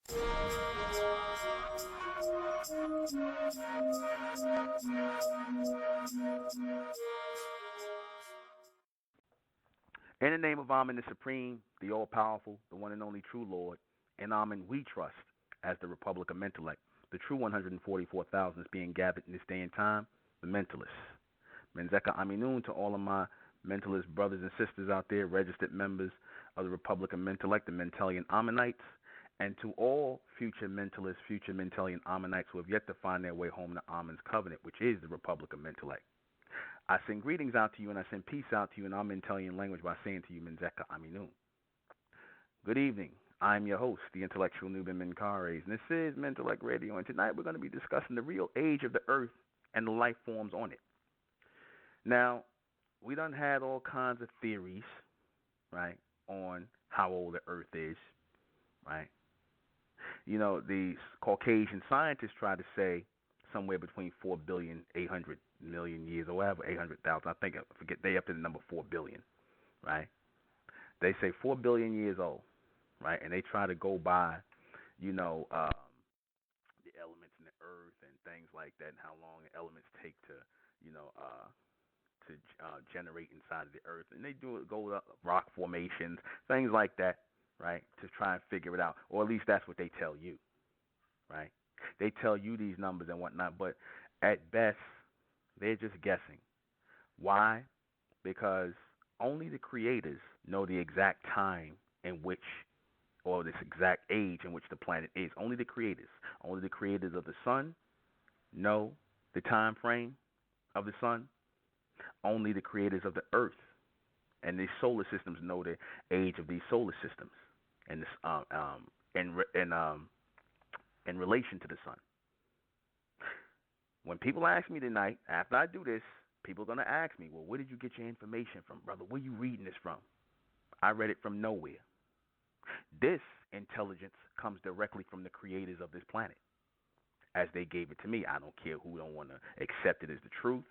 In the name of Amen, the Supreme, the All-Powerful, the one and only true Lord, and Amen we trust as the Republic of Mentellect, the true 144,000 is being gathered in this day and time, the Mentalists. Menzeka Aminun to all of my mentalist brothers and sisters out there, registered members of the Republic of Mentellect, the Mentellian Amenites, and to all future mentalists, future Mentellian Amenites who have yet to find their way home to Amen's covenant, which is the Republic of Mentellect. I send greetings out to you, and I send peace out to you in our Mentellian language by saying to you, Menzeka Aminun. Good evening. I'm your host, the intellectual Nuben Menkares, and this is Mentellect Radio, and tonight we're going to be discussing the real age of the earth and the life forms on it. Now, we done had all kinds of theories, right, on how old the earth is, right? You know, these Caucasian scientists try to say somewhere between 4,800,000,000 years or whatever, 800,000. I forget, they up to the number 4 billion, right? They say 4 billion years old, right? And they try to go by, the elements in the earth and things like that, and how long the elements take to, generate inside of the earth. And they go up rock formations, things like that, right, to try and figure it out. Or at least that's what they tell you, right? They tell you these numbers and whatnot, but at best, they're just guessing. Why? Because only the creators know the exact time in which, or this exact age in which the planet is. Only the creators of the sun know the time frame of the sun. Only the creators of the earth and these solar systems know the age of these solar systems, and this in relation to the sun. When people ask me tonight, after I do this, people are going to ask me, well, where did you get your information from, brother? Where are you reading this from? I read it from nowhere. This intelligence comes directly from the creators of this planet, as they gave it to me. I don't care who don't want to accept it as the truth.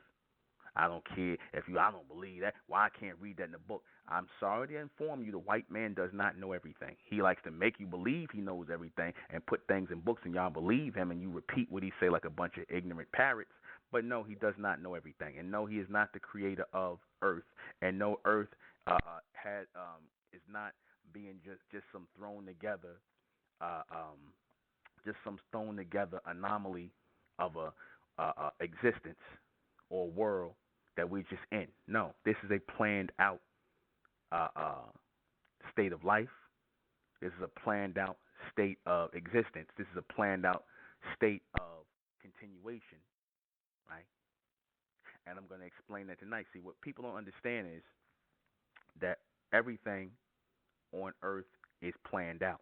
I don't care if I don't believe that. Why I can't read that in the book? I'm sorry to inform you, the white man does not know everything. He likes to make you believe he knows everything and put things in books, and y'all believe him, and you repeat what he say like a bunch of ignorant parrots. But no, he does not know everything, and no, he is not the creator of Earth, and no, Earth is not being just some thrown together, anomaly of a existence or world that we're just in. No, this is a planned out state of life. This is a planned out state of existence. This is a planned out state of continuation, right? And I'm going to explain that tonight. See, what people don't understand is that everything on Earth is planned out.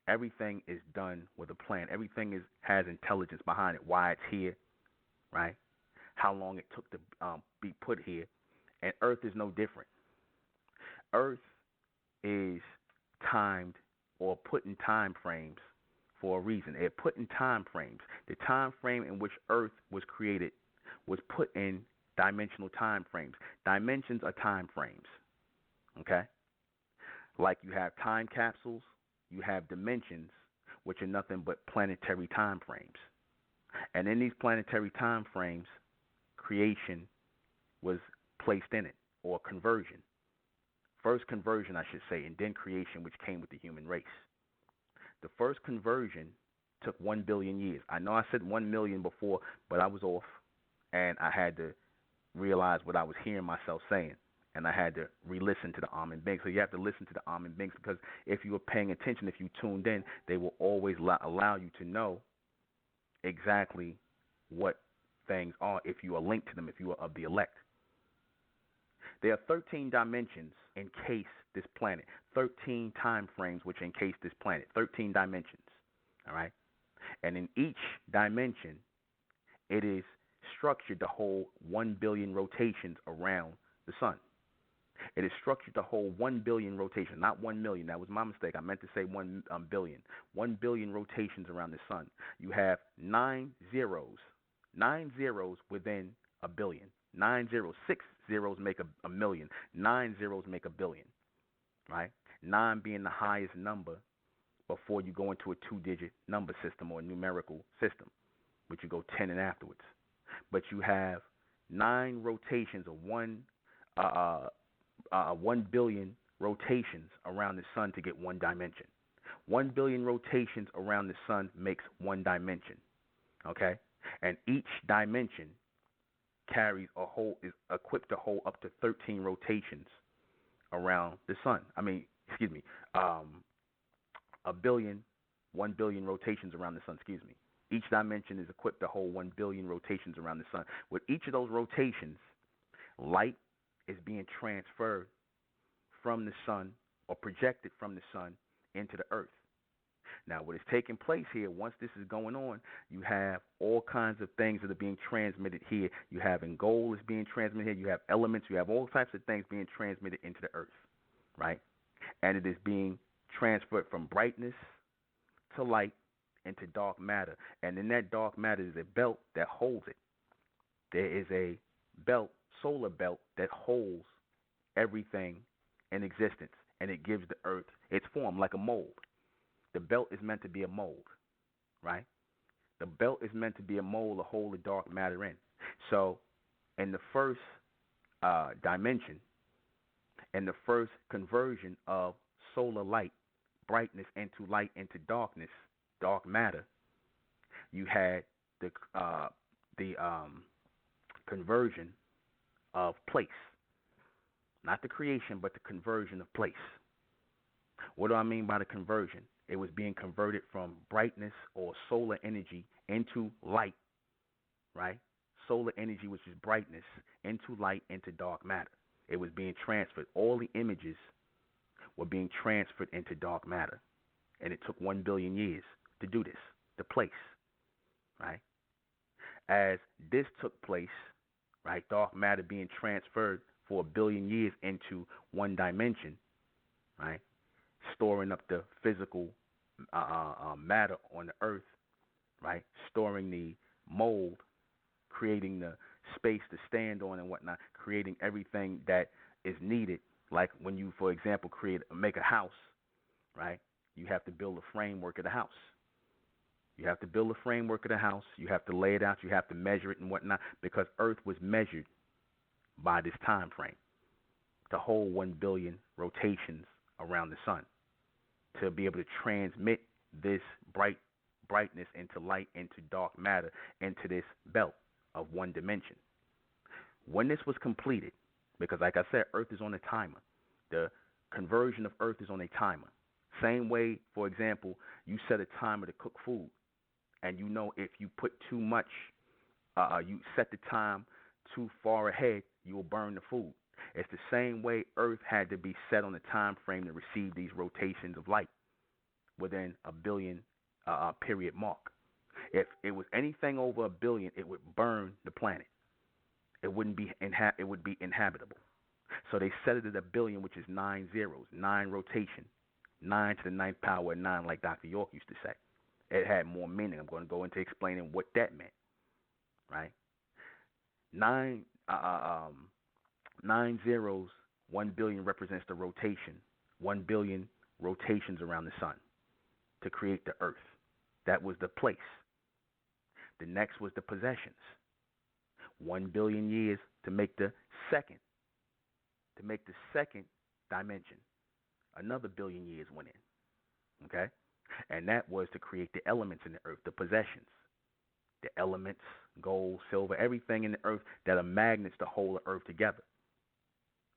Everything is done with a plan. Everything has intelligence behind it, why it's here, right? How long it took to be put here. And Earth is no different. Earth is timed or put in time frames for a reason. They're put in time frames. The time frame in which Earth was created was put in dimensional time frames. Dimensions are time frames, okay? Like you have time capsules, you have dimensions, which are nothing but planetary time frames. And in these planetary time frames, creation was placed in it, or conversion. First conversion, I should say, and then creation, which came with the human race. The first conversion took 1 billion years. I know I said 1 million before, but I was off, and I had to realize what I was hearing myself saying, and I had to re-listen to the Amen Banks. So you have to listen to the Amen Banks, because if you were paying attention, if you tuned in, they will always allow you to know exactly what things are if you are linked to them, if you are of the elect. There are 13 dimensions encase this planet, 13 time frames which encase this planet, 13 dimensions, all right? And in each dimension, it is structured to hold 1 billion rotations around the sun. It is structured to hold 1 billion rotations, not 1 million. That was my mistake. I meant to say 1 billion. 1 billion rotations around the sun. You have 9 zeros within a billion. 9 zeros, 6 zeros make a million. 9 zeros make a billion, right? 9 being the highest number before you go into a two-digit number system or a numerical system, which you go 10 and afterwards. But you have 9 rotations of 1 billion rotations around the sun to get one dimension. 1 billion rotations around the sun makes one dimension. Okay? And each dimension is equipped to hold up to 13 rotations around the sun. A billion, 1 billion rotations around the sun, Each dimension is equipped to hold 1 billion rotations around the sun. With each of those rotations, light is being transferred from the sun or projected from the sun into the earth. Now, what is taking place here, once this is going on, you have all kinds of things that are being transmitted here. You have gold is being transmitted here. You have elements. You have all types of things being transmitted into the earth, right? And it is being transferred from brightness to light into dark matter. And in that dark matter is a belt that holds it. There is a belt, solar belt, that holds everything in existence, and it gives the earth its form like a mold. The belt is meant to be a mold, right? The belt is meant to be a mold to hold the dark matter in. So in the first dimension, in the first conversion of solar light, brightness into light into darkness, dark matter, you had the conversion of place. Not the creation, but the conversion of place. What do I mean by the conversion? It was being converted from brightness or solar energy into light, right? Solar energy, which is brightness, into light, into dark matter. It was being transferred. All the images were being transferred into dark matter. And it took 1 billion years to do this, the place, right? As this took place, right, dark matter being transferred for 1 billion years into one dimension, right, storing up the physical matter on the earth, right, storing the mold, creating the space to stand on and whatnot, creating everything that is needed. Like when you, for example, make a house, right, you have to build a framework of the house. You have to build a framework of the house. You have to lay it out. You have to measure it and whatnot, because Earth was measured by this time frame to hold 1 billion rotations around the sun, to be able to transmit this brightness into light, into dark matter, into this belt of one dimension. When this was completed, because like I said, Earth is on a timer. The conversion of Earth is on a timer. Same way, for example, you set a timer to cook food, and you know if you put too much, you set the time too far ahead, you will burn the food. It's the same way Earth had to be set on a time frame to receive these rotations of light within a billion period mark. If it was anything over 1 billion, it would burn the planet. It wouldn't be it would be inhabitable. So they set it at 1 billion, which is 9 zeros, 9 rotation, 9 to the 9th power of 9, like Dr. York used to say. It had more meaning. I'm going to go into explaining what that meant, right? 9 zeros, 1 billion represents the rotation. 1 billion rotations around the sun to create the earth. That was the place. The next was the possessions. 1 billion years to make the second dimension. Another billion years went in. Okay? And that was to create the elements in the earth, the possessions. The elements, gold, silver, everything in the earth that are magnets to hold the earth together.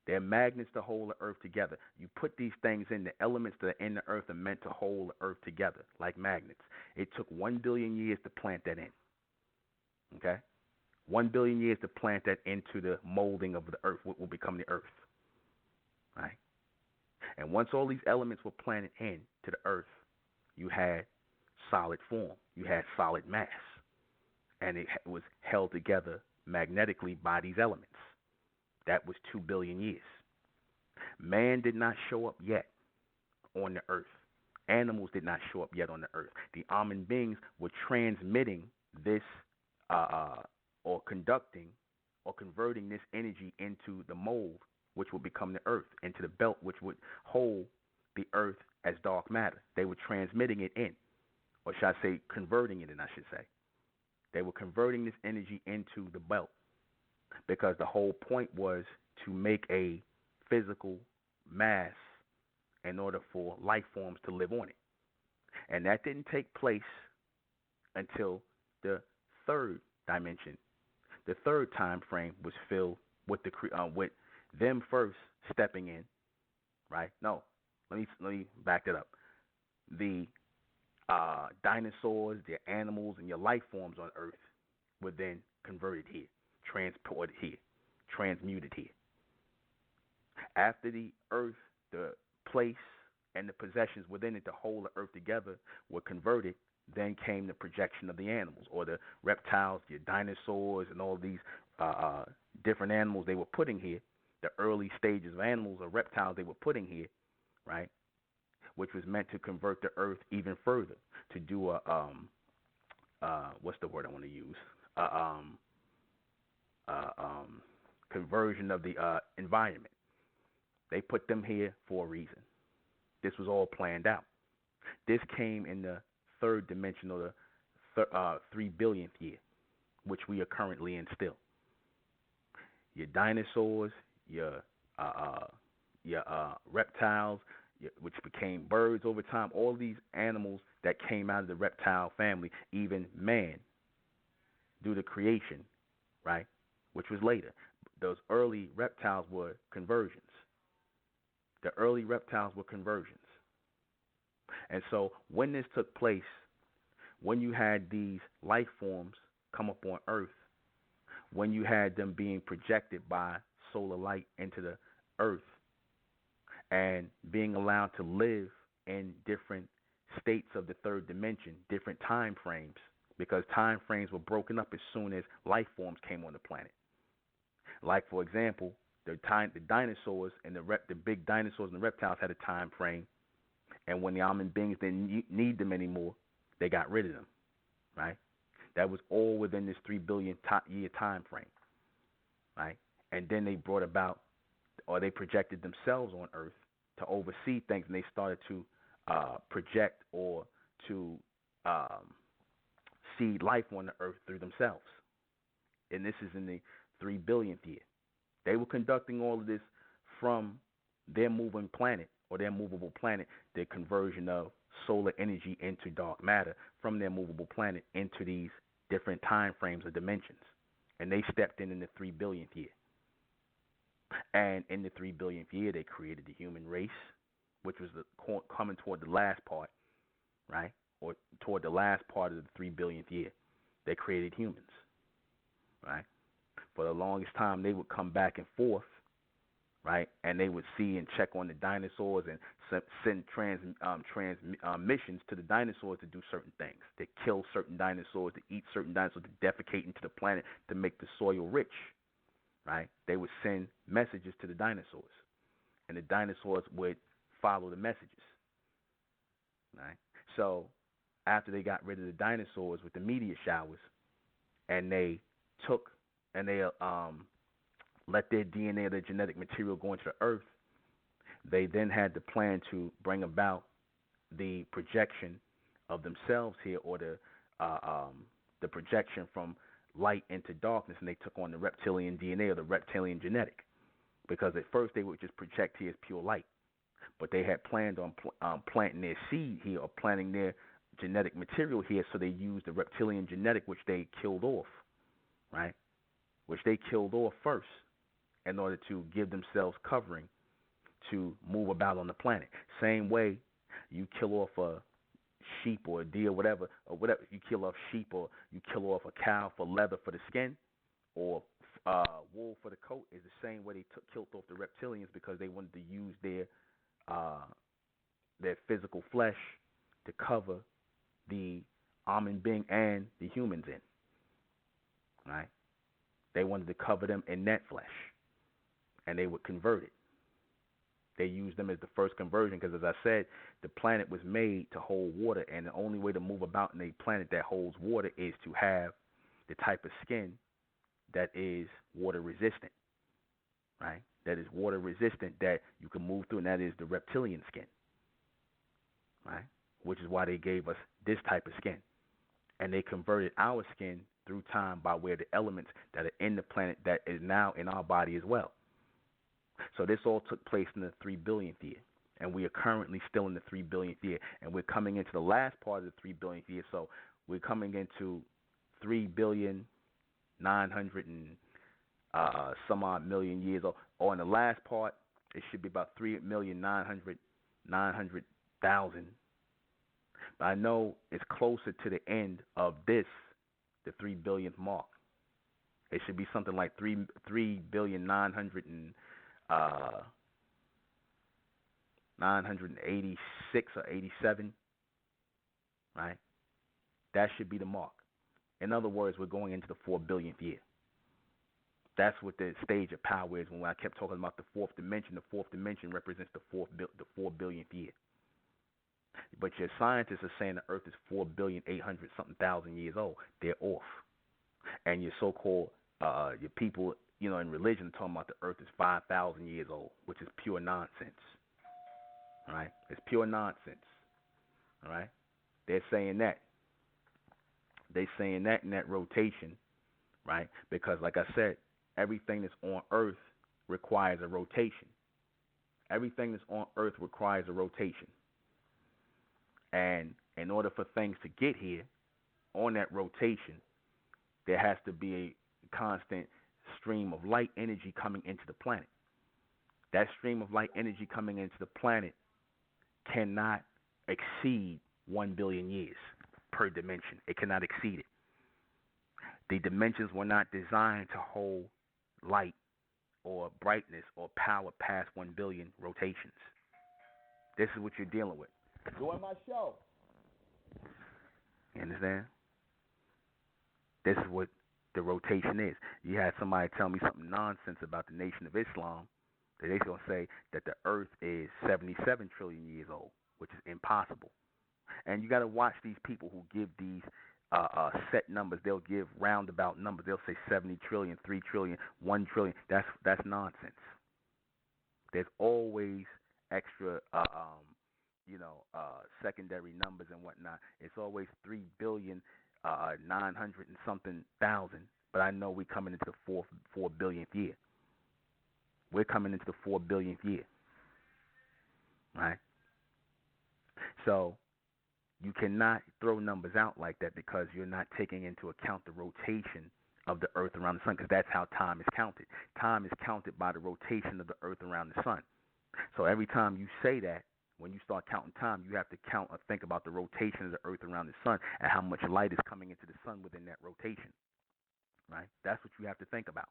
They're magnets to hold the earth together. You put these things in, the elements that are in the earth are meant to hold the earth together like magnets. It took 1 billion years to plant that in. Okay? 1 billion years to plant that into the molding of the earth, what will become the earth. Right? And once all these elements were planted into the earth, you had solid form. You had solid mass. And it was held together magnetically by these elements. That was 2 billion years. Man did not show up yet on the earth. Animals did not show up yet on the earth. The almond beings were transmitting this or conducting or converting this energy into the mold, which would become the earth, into the belt, which would hold the earth as dark matter. They were transmitting it in, or should I say, converting it in, I should say. They were converting this energy into the belt because the whole point was to make a physical mass in order for life forms to live on it. And that didn't take place until the third dimension. The third time frame was filled with with them first stepping in, right? No, let me back it up. The dinosaurs, the animals, and your life forms on Earth were then converted here, transported here, transmuted here. After the Earth, the place, and the possessions within it to hold the Earth together were converted, then came the projection of the animals, or the reptiles, your dinosaurs, and all these different animals they were putting here. The early stages of animals or reptiles they were putting here, right? Which was meant to convert the Earth even further, to do a what's the word I want to use? Conversion of the environment. They put them here for a reason. This was all planned out. This came in the third dimension, or the 3 billionth year, which we are currently in still. Your dinosaurs, your reptiles, which became birds over time, all these animals that came out of the reptile family, even man, due to creation, right, which was later. Those early reptiles were conversions. The early reptiles were conversions. And so when this took place, when you had these life forms come up on Earth, when you had them being projected by solar light into the Earth and being allowed to live in different states of the third dimension, different time frames, because time frames were broken up as soon as life forms came on the planet. Like, for example, the dinosaurs and the big dinosaurs and the reptiles had a time frame, and when the almond beings didn't need them anymore, they got rid of them, right? That was all within this 3 billion year time frame, right? And then they brought about, or they projected themselves on Earth to oversee things, and they started to project or to see life on the Earth through themselves. And this is in the 3 billionth year. They were conducting all of this from their moving planet, or their movable planet, their conversion of solar energy into dark matter from their movable planet into these different time frames or dimensions. And they stepped in the 3 billionth year. And in the 3 billionth year, they created the human race, which was coming toward the last part, right? Or toward the last part of the 3 billionth year. They created humans, right? For the longest time, they would come back and forth, right? And they would see and check on the dinosaurs and send missions to the dinosaurs to do certain things, to kill certain dinosaurs, to eat certain dinosaurs, to defecate into the planet to make the soil rich, right? They would send messages to the dinosaurs, and the dinosaurs would follow the messages, right? So after they got rid of the dinosaurs with the meteor showers, and they took and they let their DNA or their genetic material go into the Earth, they then had the plan to bring about the projection of themselves here, or the projection from light into darkness, and they took on the reptilian DNA or the reptilian genetic, because at first they would just project here as pure light, but they had planned on planting their seed here, or planting their genetic material here, so they used the reptilian genetic, which they killed off, right? Which they killed off first in order to give themselves covering to move about on the planet. Same way you kill off a sheep or a deer, whatever, you kill off sheep, or you kill off a cow for leather for the skin, or wool for the coat, is the same way they killed off the reptilians, because they wanted to use their physical flesh to cover the almond being and the humans in, right? They wanted to cover them in that flesh, and they would convert it. They used them as the first conversion, because, as I said, the planet was made to hold water, and the only way to move about in a planet that holds water is to have the type of skin that is water resistant, right? That is water resistant, that you can move through, and that is the reptilian skin. right? Which is why they gave us this type of skin. And they converted our skin through time by way of the elements that are in the planet that is now in our body as well. So this all took place in the 3 billionth year. And we are currently still in the 3 billionth year. And we're coming into the last part of the 3 billionth year. So we're coming into 3,900,000,000 and some odd million years old. Or in the last part, it should be about 3,900,000. But I know it's closer to the end of this, the 3 billionth mark. It should be something like 3,986 or 87, right? That should be the mark. In other words, we're going into the 4 billionth year. That's what the stage of power is. When I kept talking about the fourth dimension represents the 4 billionth year. But your scientists are saying the Earth is 4,800,000,000 something years old. They're off. And your so-called your people, in religion, talking about the Earth is 5,000 years old, which is pure nonsense. All right, it's pure nonsense. All right, they're saying that. They're saying that in that rotation, right? Because, like I said, everything that's on Earth requires a rotation. Everything that's on Earth requires a rotation. And in order for things to get here on that rotation, there has to be a constant stream of light energy coming into the planet. That stream of light energy coming into the planet cannot exceed 1 billion years per dimension. It cannot exceed it. The dimensions were not designed to hold light or brightness or power past 1 billion rotations. This is what you're dealing with. Join my show. You understand? This is what the rotation is. You had somebody tell me something nonsense about the Nation of Islam. That they're going to say that the Earth is 77 trillion years old, which is impossible. And you got to watch these people who give these set numbers. They'll give roundabout numbers. They'll say 70 trillion, 3 trillion, 1 trillion. That's nonsense. There's always extra secondary numbers and whatnot. It's always 3,900,000,000 and something thousand. But I know we're coming into the 4 billionth year. We're coming into the 4 billionth year, right? So you cannot throw numbers out like that because you're not taking into account the rotation of the Earth around the sun, because that's how time is counted. Time is counted by the rotation of the Earth around the sun. So every time you say that, when you start counting time, you have to count or think about the rotation of the Earth around the sun and how much light is coming into the sun within that rotation, right? That's what you have to think about.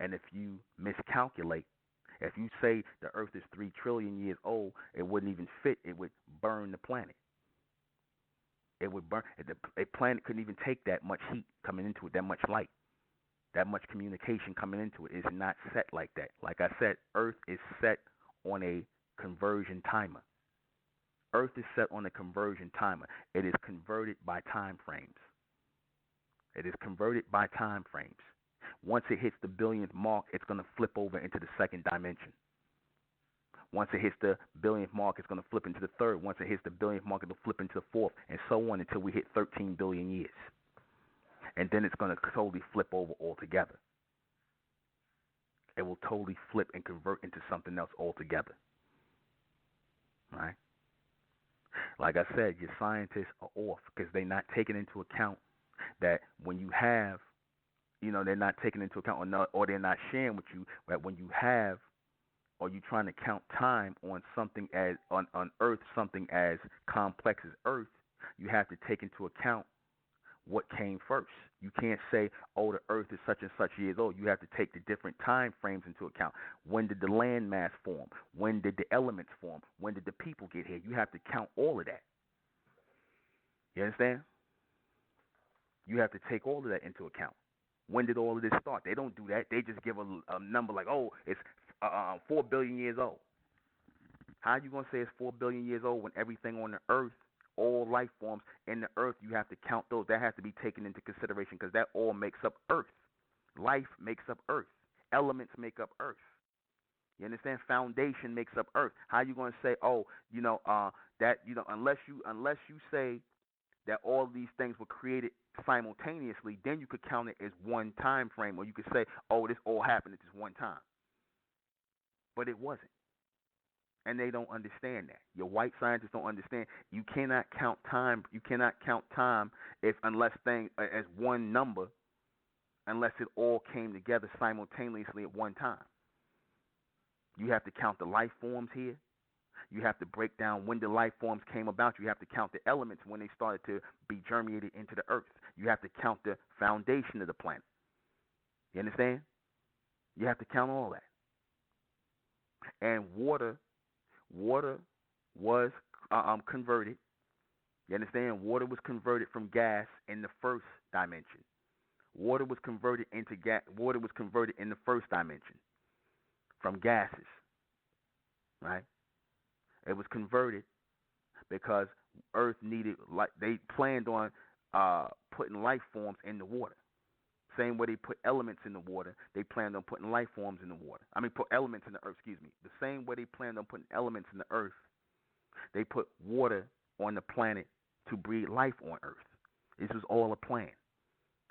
And if you miscalculate, if you say the Earth is 3 trillion years old, it wouldn't even fit. It would burn the planet. It would burn. A planet couldn't even take that much heat coming into it, that much light, that much communication coming into it. It's not set like that. Like I said, Earth is set on a conversion timer. Earth is set on a conversion timer. It is converted by time frames. It is converted by time frames. Once it hits the billionth mark, it's going to flip over into the second dimension. Once it hits the billionth mark, it's going to flip into the third. Once it hits the billionth mark, it'll flip into the fourth, and so on until we hit 13 billion years. And then it's going to totally flip over altogether. It will totally flip and convert into something else altogether. Right? Like I said, your scientists are off because they're not taking into account that when you have, they're not taking into account or they're not sharing with you that when you have, or you trying to count time on something as on Earth, something as complex as Earth, you have to take into account what came first. You can't say, oh, the Earth is such and such years old. You have to take the different time frames into account. When did the landmass form? When did the elements form? When did the people get here? You have to count all of that. You understand? You have to take all of that into account. When did all of this start? They don't do that. They just give a number like, oh, it's 4 billion years old. How are you going to say it's 4 billion years old when everything on the Earth, all life forms in the Earth, you have to count those? That has to be taken into consideration because that all makes up Earth. Life makes up Earth. Elements make up Earth. You understand? Foundation makes up earth. How you gonna say, oh, that unless you say that all these things were created simultaneously, then you could count it as one time frame, or you could say, oh, this all happened at this one time. But it wasn't. And they don't understand that. Your white scientists don't understand. You cannot count time. You cannot count time unless things as one number, unless it all came together simultaneously at one time. You have to count the life forms here. You have to break down when the life forms came about. You have to count the elements when they started to be germinated into the earth. You have to count the foundation of the planet. You understand? You have to count all that. And water was converted. You understand? Water was converted from gas in the first dimension. Water was converted into gas. Water was converted in the first dimension from gases, right? It was converted because Earth needed, like, they planned on putting life forms in the water. Same way they put elements in the water, they planned on putting life forms in the water. Put elements in the earth, excuse me. The same way they planned on putting elements in the earth, they put water on the planet to breed life on earth. This was all a plan.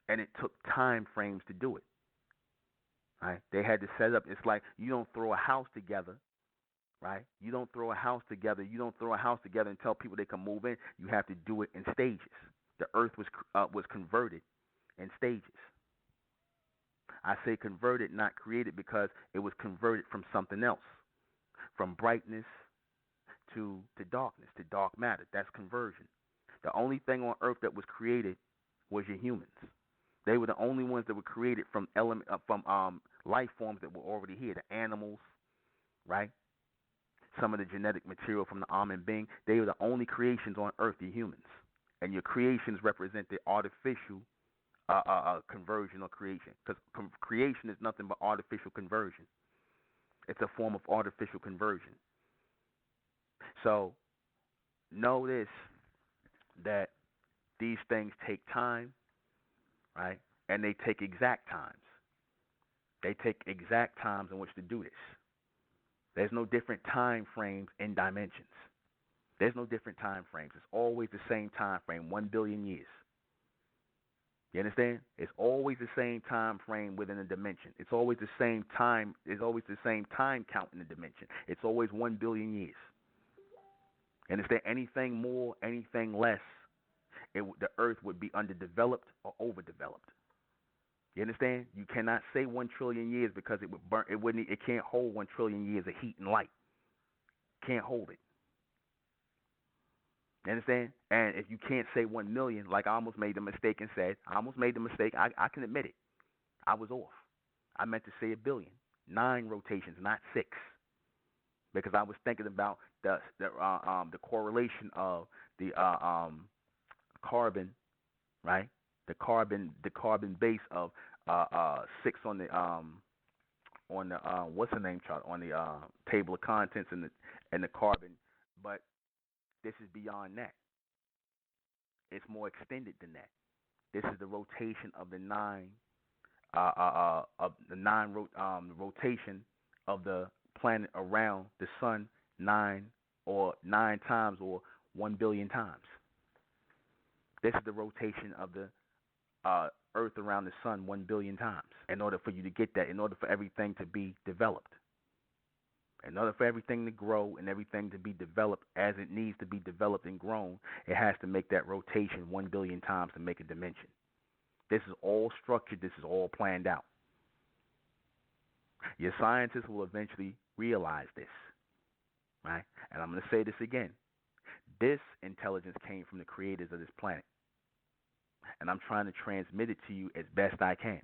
And it took time frames to do it. Right? They had to set up, it's like you don't throw a house together, right? You don't throw a house together and tell people they can move in. You have to do it in stages. The earth was converted in stages. I say converted, not created, because it was converted from something else, from brightness to darkness, to dark matter. That's conversion. The only thing on earth that was created was your humans. They were the only ones that were created from life forms that were already here. The animals, right? Some of the genetic material from the almond being. They were the only creations on earth, the humans. And your creations represent the artificial conversion or creation, because creation is nothing but artificial conversion. It's a form of artificial conversion. So know this, that these things take time, right? And they take exact times. They take exact times in which to do this. There's no different time frames in dimensions. There's no different time frames. It's always the same time frame, 1 billion years. You understand? It's always the same time frame within a dimension. It's always the same time. It's always the same time count in the dimension. It's always 1 billion years. You understand? Anything more, anything less, the earth would be underdeveloped or overdeveloped. You understand? You cannot say 1 trillion years because it would burn. It can't hold 1 trillion years of heat and light. Can't hold it. You understand? And if you can't say 1 million, like I almost made the mistake and said, I can admit it. I was off. I meant to say 1 billion. 9 rotations, not 6. Because I was thinking about the correlation of the carbon, right? The carbon base of 6 on the what's the name chart, on the table of contents, and the carbon, but this is beyond that. It's more extended than that. This is the rotation of the rotation of the planet around the sun 9 times or 1 billion times. This is the rotation of the Earth around the sun 1 billion times. In order for you to get that, in order for everything to be developed, in order for everything to grow and everything to be developed as it needs to be developed and grown, it has to make that rotation 1 billion times to make a dimension. This is all structured. This is all planned out. Your scientists will eventually realize this, right? And I'm going to say this again. This intelligence came from the creators of this planet. And I'm trying to transmit it to you as best I can.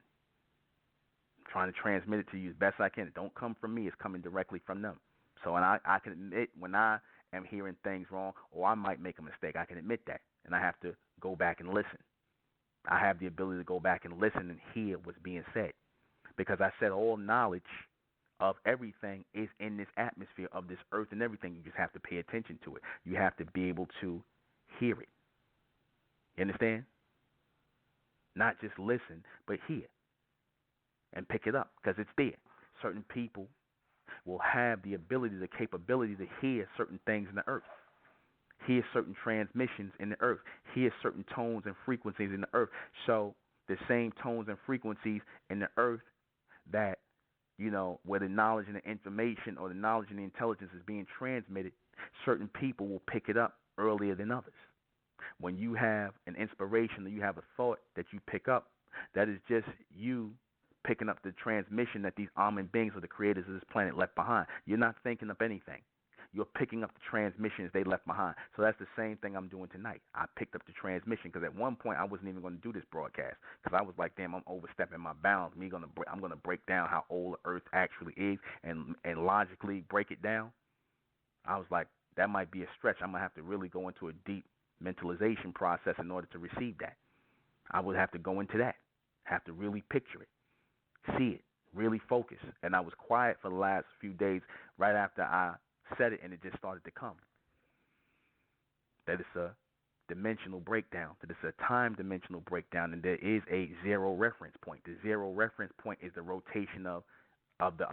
It don't come from me. It's coming directly from them. So, and I can admit when I am hearing things wrong, or I might make a mistake. I can admit that. And I have to go back and listen. I have the ability to go back and listen and hear what's being said. Because I said all knowledge of everything is in this atmosphere of this earth and everything. You just have to pay attention to it. You have to be able to hear it. You understand? Not just listen, but hear and pick it up, because it's there. Certain people will have the ability, the capability to hear certain things in the earth, hear certain transmissions in the earth, hear certain tones and frequencies in the earth. So the same tones and frequencies in the earth that, where the knowledge and the information or the knowledge and the intelligence is being transmitted, certain people will pick it up earlier than others. When you have an inspiration or you have a thought that you pick up, that is just you picking up the transmission that these almond beings or the creators of this planet left behind. You're not thinking up anything. You're picking up the transmissions they left behind. So that's the same thing I'm doing tonight. I picked up the transmission because at one point I wasn't even going to do this broadcast because I was like, damn, I'm overstepping my bounds. I'm going to break down how old the Earth actually is and logically break it down. I was like, that might be a stretch. I'm going to have to really go into a deep mentalization process in order to receive that. I would have to go into that, have to really picture it, see it, really focus. And I was quiet for the last few days right after I said it, and it just started to come. That it's a dimensional breakdown, that it's a time dimensional breakdown, and there is a zero reference point. The zero reference point is the rotation of the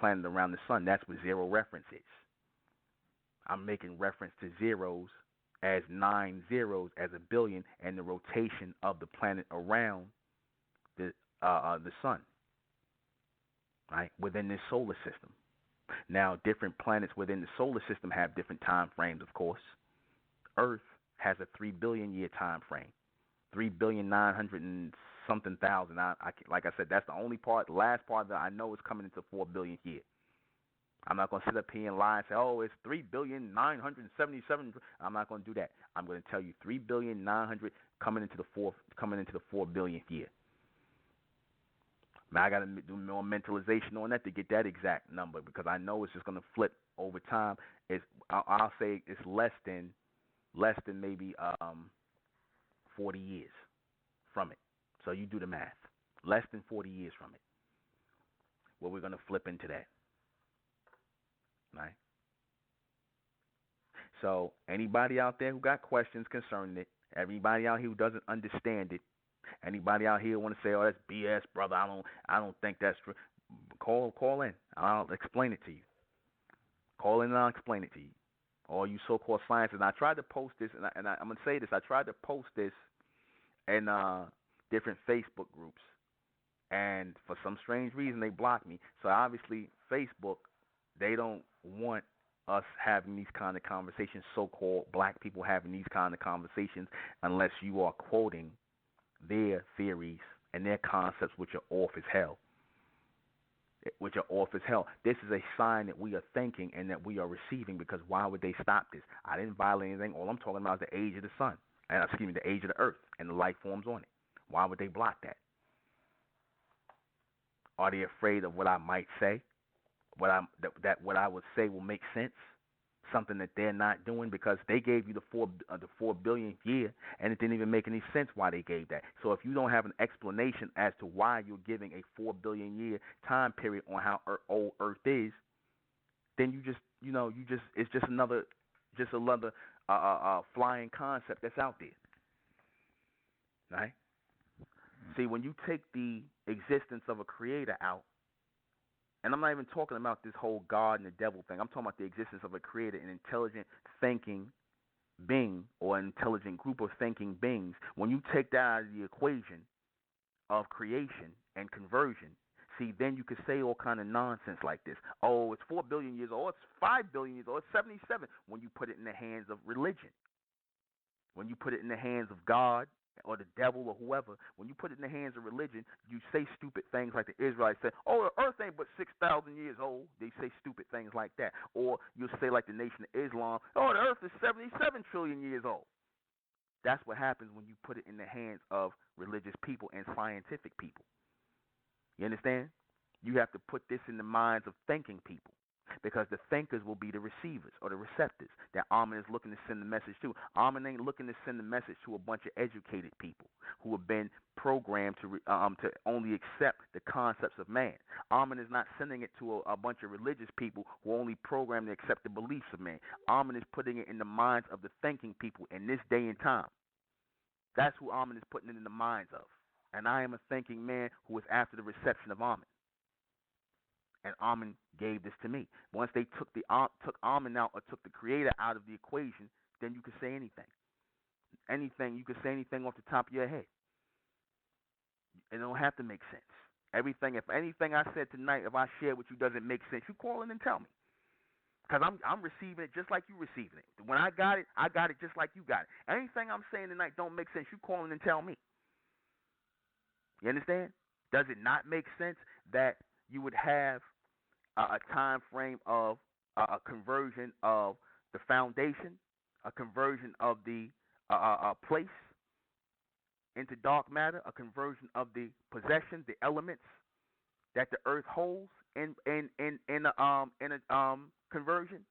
planet around the sun. That's what zero reference is. I'm making reference to zeros as 9 zeros as a billion, and the rotation of the planet around the sun, right, within this solar system. Now, different planets within the solar system have different time frames, of course. Earth has a 3 billion year time frame, 3,900,000,000 and something thousand. Like I said, that's the only part. The last part that I know is coming into 4 billion here. I'm not going to sit up here and lie and say, oh, it's 3,977,000,000. I'm not going to do that. I'm going to tell you 3,900,000,000 coming into the 4 billionth year. Now I got to do more mentalization on that to get that exact number because I know it's just going to flip over time. I'll say it's less than maybe 40 years from it. So you do the math. Less than 40 years from it. Well, we're going to flip into that. Right? So anybody out there who got questions concerning it, everybody out here who doesn't understand it, anybody out here who want to say, "Oh, that's BS, brother. I don't think that's true." Call in. I'll explain it to you. Call in and I'll explain it to you. All you so-called scientists. And I tried to post this, and I'm gonna say this. I tried to post this in different Facebook groups, and for some strange reason they blocked me. So obviously Facebook, they don't want us having these kind of conversations. So-called black people having these kind of conversations, unless you are quoting their theories and their concepts, which are off as hell. This is a sign that we are thinking and that we are receiving, because why would they stop this? I didn't violate anything. All I'm talking about is the age of the sun, and the age of the earth and the life forms on it. Why would they block that? Are they afraid of what I might say? What I would say will make sense? Something that they're not doing, because they gave you the 4 billionth year, and it didn't even make any sense why they gave that. So if you don't have an explanation as to why you're giving a 4 billion year time period on how old Earth is, then it's just another flying concept that's out there, right? See, when you take the existence of a creator out, and I'm not even talking about this whole God and the devil thing. I'm talking about the existence of a creator, an intelligent thinking being, or an intelligent group of thinking beings. When you take that out of the equation of creation and conversion, see, then you could say all kind of nonsense like this. Oh, it's 4 billion years old, it's 5 billion years old, it's 77. When you put it in the hands of religion, when you put it in the hands of God or the devil or whoever, when you put it in the hands of religion, you say stupid things like the Israelites said, oh, the earth ain't but 6,000 years old. They say stupid things like that. Or you'll say like the Nation of Islam, oh, the earth is 77 trillion years old. That's what happens when you put it in the hands of religious people and scientific people. You understand? You have to put this in the minds of thinking people, because the thinkers will be the receivers or the receptors that Amen is looking to send the message to. Amen ain't looking to send the message to a bunch of educated people who have been programmed to only accept the concepts of man. Amen is not sending it to a bunch of religious people who are only programmed to accept the beliefs of man. Amen is putting it in the minds of the thinking people in this day and time. That's who Amen is putting it in the minds of. And I am a thinking man who is after the reception of Amen. And Amen gave this to me. Once they took Amen out or took the Creator out of the equation, then you could say anything. Anything, you could say anything off the top of your head. It don't have to make sense. Everything, if anything I said tonight, if I share with you doesn't make sense, you call in and tell me. Because I'm receiving it just like you receiving it. When I got it just like you got it. Anything I'm saying tonight don't make sense, you call in and tell me. You understand? Does it not make sense that you would have a time frame of a conversion of the foundation, a conversion of the place into dark matter, a conversion of the possession, the elements that the earth holds in a conversion,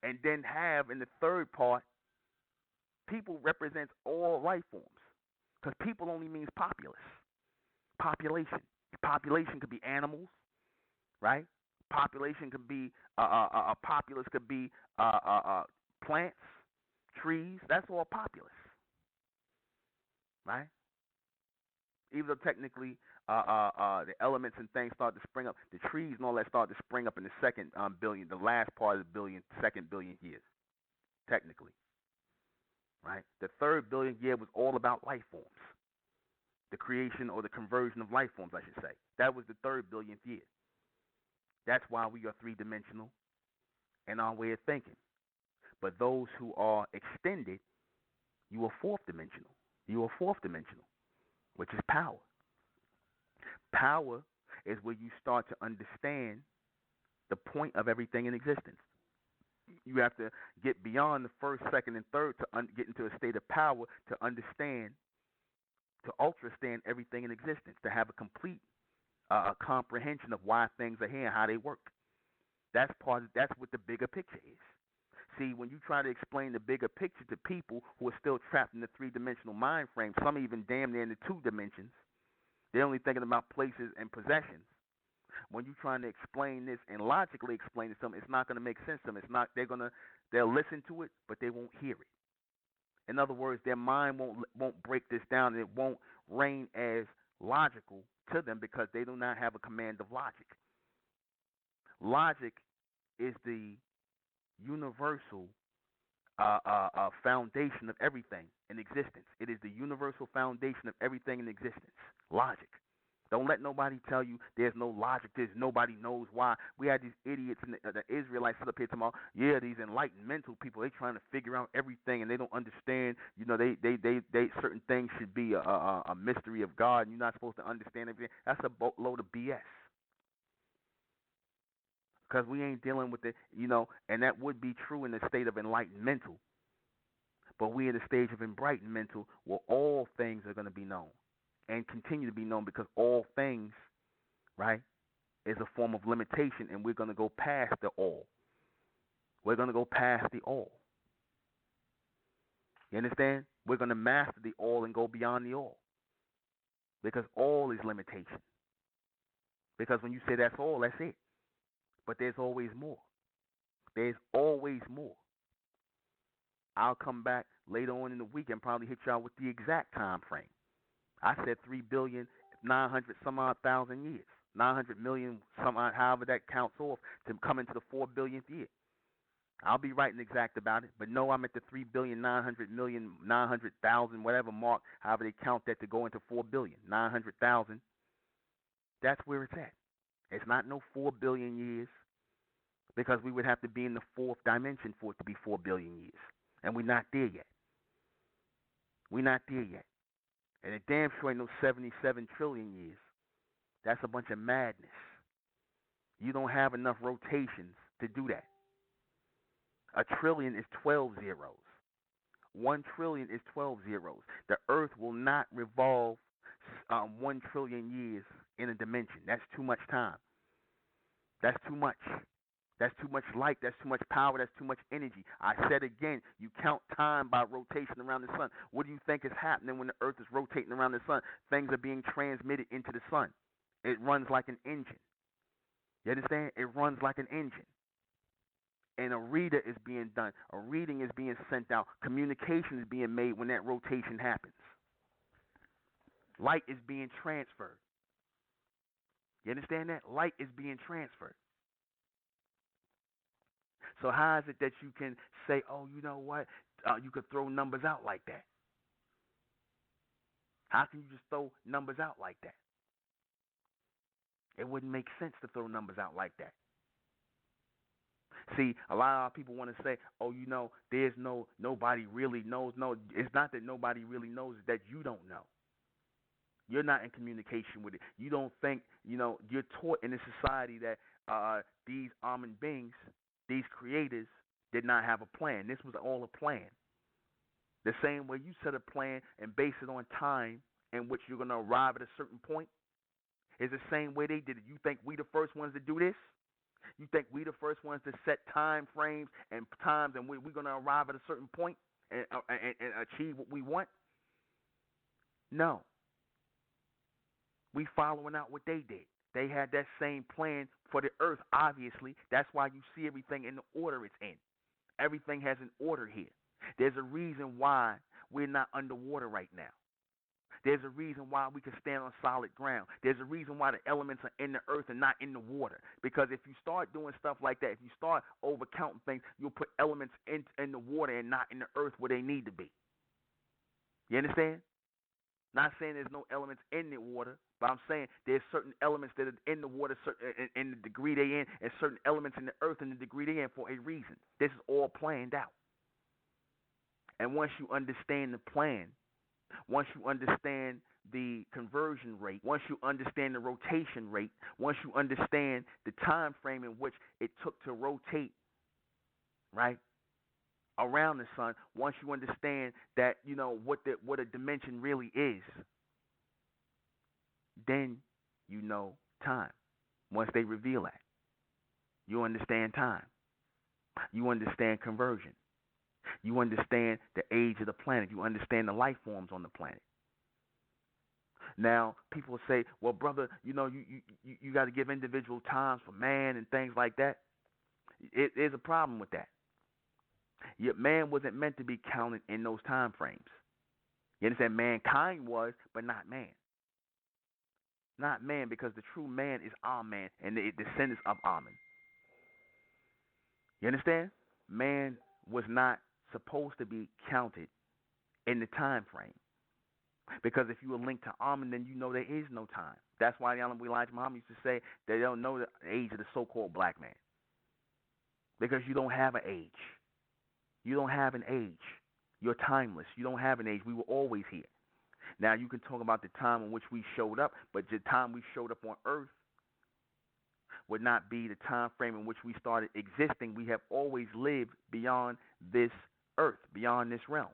and then have in the third part, people represents all life forms, because people only means populace, population. Population could be animals, right? Population could be populace could be plants, trees. That's all populace, right? Even though technically the elements and things start to spring up, the trees and all that start to spring up in the second billion, the last part of the second billion years, technically, right? The third billion year was all about life forms, the creation or the conversion of life forms, I should say. That was the third billionth year. That's why we are three-dimensional in our way of thinking. But those who are extended, you are fourth-dimensional. You are fourth-dimensional, which is power. Power is where you start to understand the point of everything in existence. You have to get beyond the first, second, and third to get into a state of power to understand, to ultrastand everything in existence, to have a complete comprehension of why things are here and how they work. That's what the bigger picture is. See, when you try to explain the bigger picture to people who are still trapped in the three-dimensional mind frame, some even damn near in the two dimensions, they're only thinking about places and possessions. When you're trying to explain this and logically explain it to them, it's not going to make sense to them. It's not. They'll listen to it, but they won't hear it. In other words, their mind won't break this down, and it won't reign as logical to them because they do not have a command of logic. Logic is the universal foundation of everything in existence. It is the universal foundation of everything in existence. Logic. Don't let nobody tell you there's no logic. Nobody knows why. We had these idiots, the Israelites sit up here tomorrow. Yeah, these enlightened mental people. They trying to figure out everything and they don't understand. You know, they certain things should be a mystery of God, and you're not supposed to understand everything. That's a boatload of BS. Because we ain't dealing with it, you know, and that would be true in the state of enlightened mental. But we in the stage of enlightened mental where all things are going to be known and continue to be known, because all things, right, is a form of limitation, and we're going to go past the all. We're going to go past the all. You understand? We're going to master the all and go beyond the all, because all is limitation. Because when you say that's all, that's it. But there's always more. There's always more. I'll come back later on in the week and probably hit y'all with the exact time frame. I said 3,900,000 some odd years. 900 million, some odd, however that counts off, to come into the 4 billionth year. I'll be right and exact about it, but no, I'm at the 3,900,000,900,000 whatever mark, however they count that to go into 4 billion, 900,000. That's where it's at. It's not no 4 billion years, because we would have to be in the fourth dimension for it to be 4 billion years, and we're not there yet. We're not there yet. And it damn sure ain't no 77 trillion years. That's a bunch of madness. You don't have enough rotations to do that. A trillion is 12 zeros. 1 trillion is 12 zeros. The earth will not revolve 1 trillion years in a dimension. That's too much time. That's too much. That's too much light. That's too much power. That's too much energy. I said again, you count time by rotation around the sun. What do you think is happening when the earth is rotating around the sun? Things are being transmitted into the sun. It runs like an engine. You understand? It runs like an engine. And a reader is being done. A reading is being sent out. Communication is being made when that rotation happens. Light is being transferred. You understand that? Light is being transferred. So how is it that you can say, oh, you know what? You could throw numbers out like that. How can you just throw numbers out like that? It wouldn't make sense to throw numbers out like that. See, a lot of people want to say, oh, there's nobody really knows. No, it's not that nobody really knows, it's that you don't know. You're not in communication with it. You don't think, you're taught in a society that these almond beings, these creators, did not have a plan. This was all a plan. The same way you set a plan and base it on time in which you're going to arrive at a certain point is the same way they did it. You think we the first ones to do this? You think we the first ones to set time frames and times and we're going to arrive at a certain point and achieve what we want? No. We following out what they did. They had that same plan for the earth, obviously. That's why you see everything in the order it's in. Everything has an order here. There's a reason why we're not underwater right now. There's a reason why we can stand on solid ground. There's a reason why the elements are in the earth and not in the water. Because if you start doing stuff like that, if you start overcounting things, you'll put elements in the water and not in the earth where they need to be. You understand? Not saying there's no elements in the water, but I'm saying there's certain elements that are in the water in the degree they're in, and certain elements in the earth in the degree they're in for a reason. This is all planned out. And once you understand the plan, once you understand the conversion rate, once you understand the rotation rate, once you understand the time frame in which it took to rotate, right, around the sun, once you understand that, what a dimension really is, then you know time. Once they reveal that, you understand time. You understand conversion. You understand the age of the planet. You understand the life forms on the planet. Now, people say, well, brother, you got to give individual times for man and things like that. There's a problem with that. Yet man wasn't meant to be counted in those time frames. You understand? Mankind was, but not man. Not man, because the true man is Amen and the descendants of Amen. You understand? Man was not supposed to be counted in the time frame. Because if you are linked to Amen, then you know there is no time. That's why the Honorable Elijah Muhammad used to say they don't know the age of the so-called black man. Because you don't have an age. You don't have an age. You're timeless. You don't have an age. We were always here. Now, you can talk about the time in which we showed up, but the time we showed up on earth would not be the time frame in which we started existing. We have always lived beyond this earth, beyond this realm.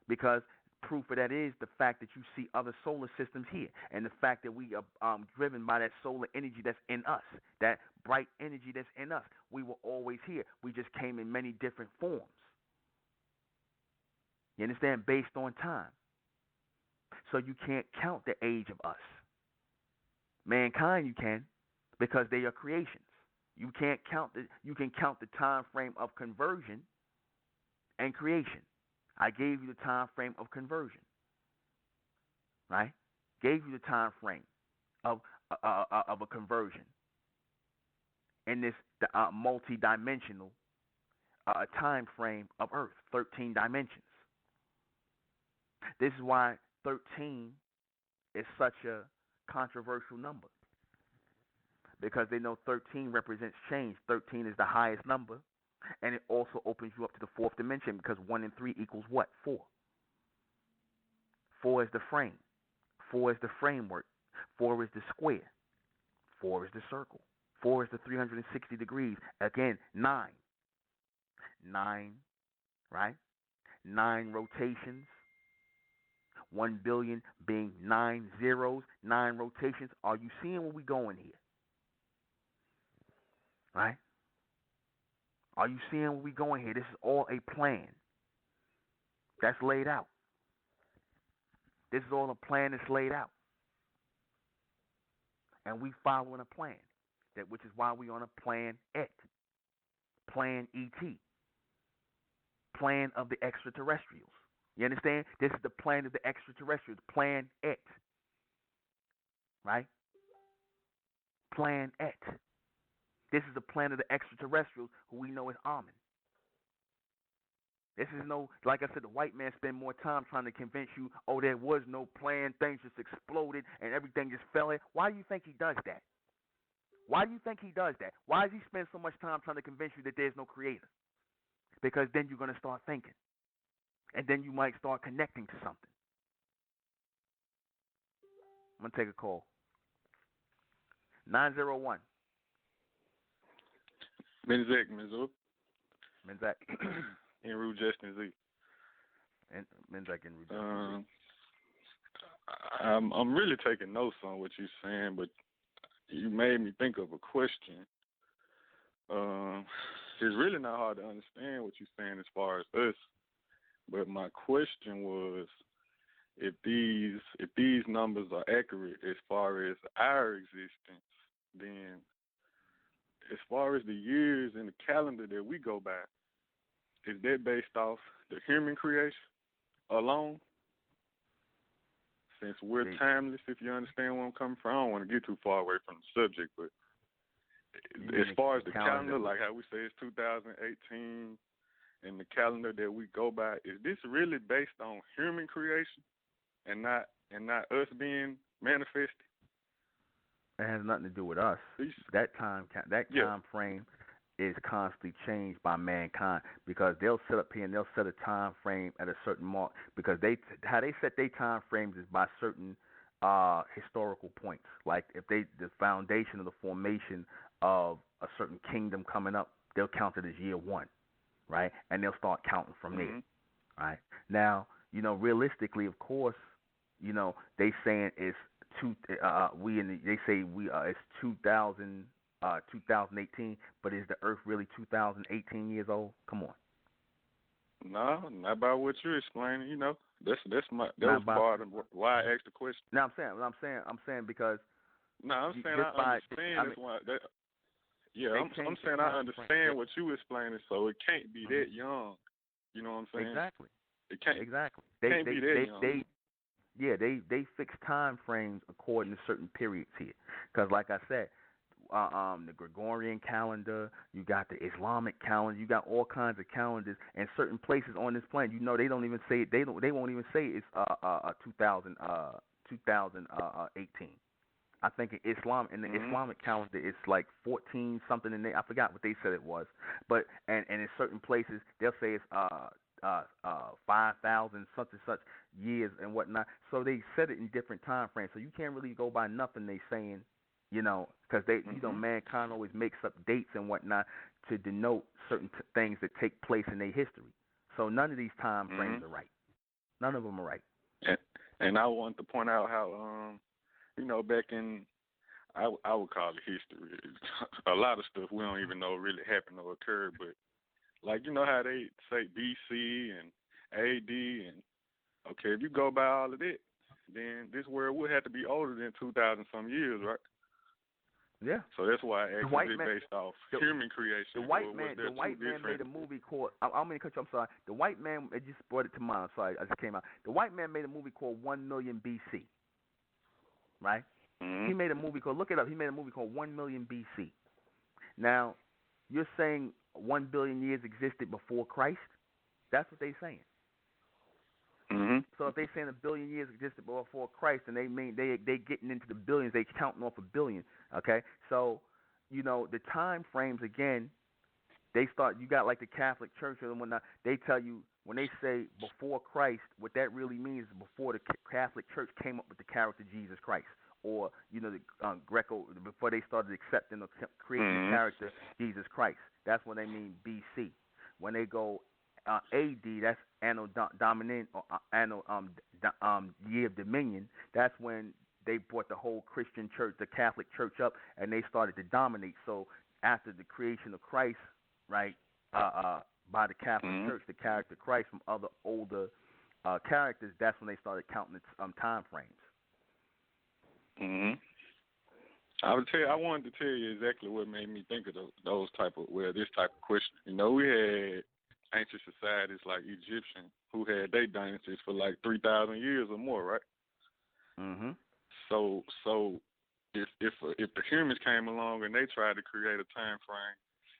Because proof of that is the fact that you see other solar systems here, and the fact that we are driven by that solar energy that's in us, that bright energy that's in us. We were always here. We just came in many different forms. You understand? Based on time. So you can't count the age of us. Mankind you can, because they are creations. You can't count you can count the time frame of conversion and creation. I gave you the time frame of conversion. Right? Gave you the time frame of a conversion in this multi-dimensional time frame of Earth, 13 dimensions. This is why 13 is such a controversial number, because they know 13 represents change. 13 is the highest number, and it also opens you up to the fourth dimension, because 1 and 3 equals what? 4. 4 is the frame. 4 is the framework. 4 is the square. 4 is the circle. 4 is the 360 degrees. Again, 9. 9, right? 9 rotations. 1 billion being 9 zeros, 9 rotations. Are you seeing where we're going here? Right? Are you seeing where we're going here? This is all a plan that's laid out. This is all a plan that's laid out. And we following a plan, which is why we're on a plan ET. Plan ET. Plan of the extraterrestrials. You understand? This is the plan of the extraterrestrials. Plan ET. right? Planet. This is the planet of the extraterrestrials who we know as Amen. This is no, like I said, the white man spend more time trying to convince you, oh, there was no plan, things just exploded and everything just fell in. Why do you think he does that? Why do you think he does that? Why does he spend so much time trying to convince you that there's no creator? Because then you're going to start thinking. And then you might start connecting to something. I'm going to take a call. 901. Menzak, Mizzou. Menzak. En route, Justin Z. And Menzak en route. I'm really taking notes on what you're saying, but you made me think of a question. It's really not hard to understand what you're saying as far as us, but my question was, if these numbers are accurate as far as our existence, then as far as the years in the calendar that we go by, is that based off the human creation alone? Since we're timeless, if you understand where I'm coming from, I don't want to get too far away from the subject, but as far as the calendar, like how we say it's 2018, and the calendar that we go by, is this really based on human creation and not us being manifested? It has nothing to do with us. That time frame is constantly changed by mankind, because they'll set up here and they'll set a time frame at a certain mark, because how they set their time frames is by certain historical points. Like if the foundation of the formation of a certain kingdom coming up, they'll count it as year one, right? And they'll start counting from there, right? Now, realistically, of course, they saying it's it's 2018, but is the Earth really 2018 years old? Come on. No, not by what you're explaining. That was part of why I asked the question. No, I'm saying because. No, I'm saying I understand. I'm saying I understand what you explaining, so it can't be that young. You know what I'm saying? Exactly. It can't. Exactly. Can't be that young. They fix time frames according to certain periods here, because like I said, the Gregorian calendar, you got the Islamic calendar, you got all kinds of calendars, and certain places on this planet, they don't even say it. They won't even say it's 2018. I think in Islamic calendar it's like 14 something, and I forgot what they said it was, but and in certain places they'll say it's 5,000 such and such years and whatnot. So they set it in different time frames. So you can't really go by nothing they saying, because mankind always makes up dates and whatnot to denote certain things that take place in their history. So none of these time frames are right. None of them are right. And I want to point out how, back in, I would call it history. A lot of stuff we don't even know really happened or occurred, but like, how they say BC and AD, and okay, if you go by all of that, then this world would have to be older than 2,000 some years, right? Yeah. So that's why I asked it based off human creation. The white man made a movie called. I'm going to cut you. I'm sorry. The white man. It just brought it to mind. I'm sorry. I just came out. The white man made a movie called 1 Million BC. Right. He made a movie called. Look it up. He made a movie called 1 Million BC. Now, you're saying 1 billion years existed before Christ? That's what they're saying. So if they're saying 1 billion years existed before Christ, and they mean they getting into the billions, they counting off a billion. Okay, so the time frames again. They start. You got like the Catholic Church and whatnot. They tell you when they say before Christ, what that really means is before the Catholic Church came up with the character Jesus Christ, or the Greco, before they started accepting or creating the character Jesus Christ. That's when they mean BC. When they go AD, that's Anno Domini, or Anno Year of Dominion. That's when they brought the whole Christian church, the Catholic Church up, and they started to dominate. So after the creation of Christ, right, by the Catholic Church, the character Christ from other older characters, that's when they started counting the time frames. I wanted to tell you exactly what made me think of this type of question. We had ancient societies like Egyptian who had their dynasties for like 3,000 years or more, right? So if the humans came along and they tried to create a time frame,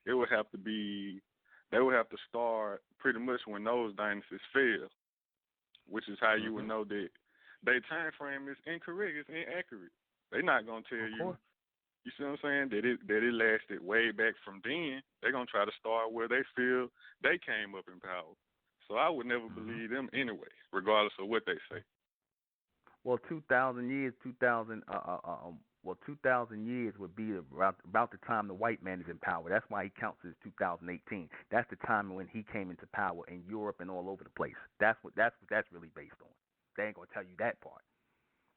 it would have to be they would have to start pretty much when those dynasties fail, which is how you would know that their time frame is incorrect, it's inaccurate. They're not gonna tell you. You see what I'm saying? That it lasted way back from then. They're gonna try to start where they feel they came up in power. So I would never believe them anyway, regardless of what they say. Well, 2,000 years, 2,000 years would be about the time the white man is in power. That's why he counts as 2018. That's the time when he came into power in Europe and all over the place. That's really based on. They ain't gonna tell you that part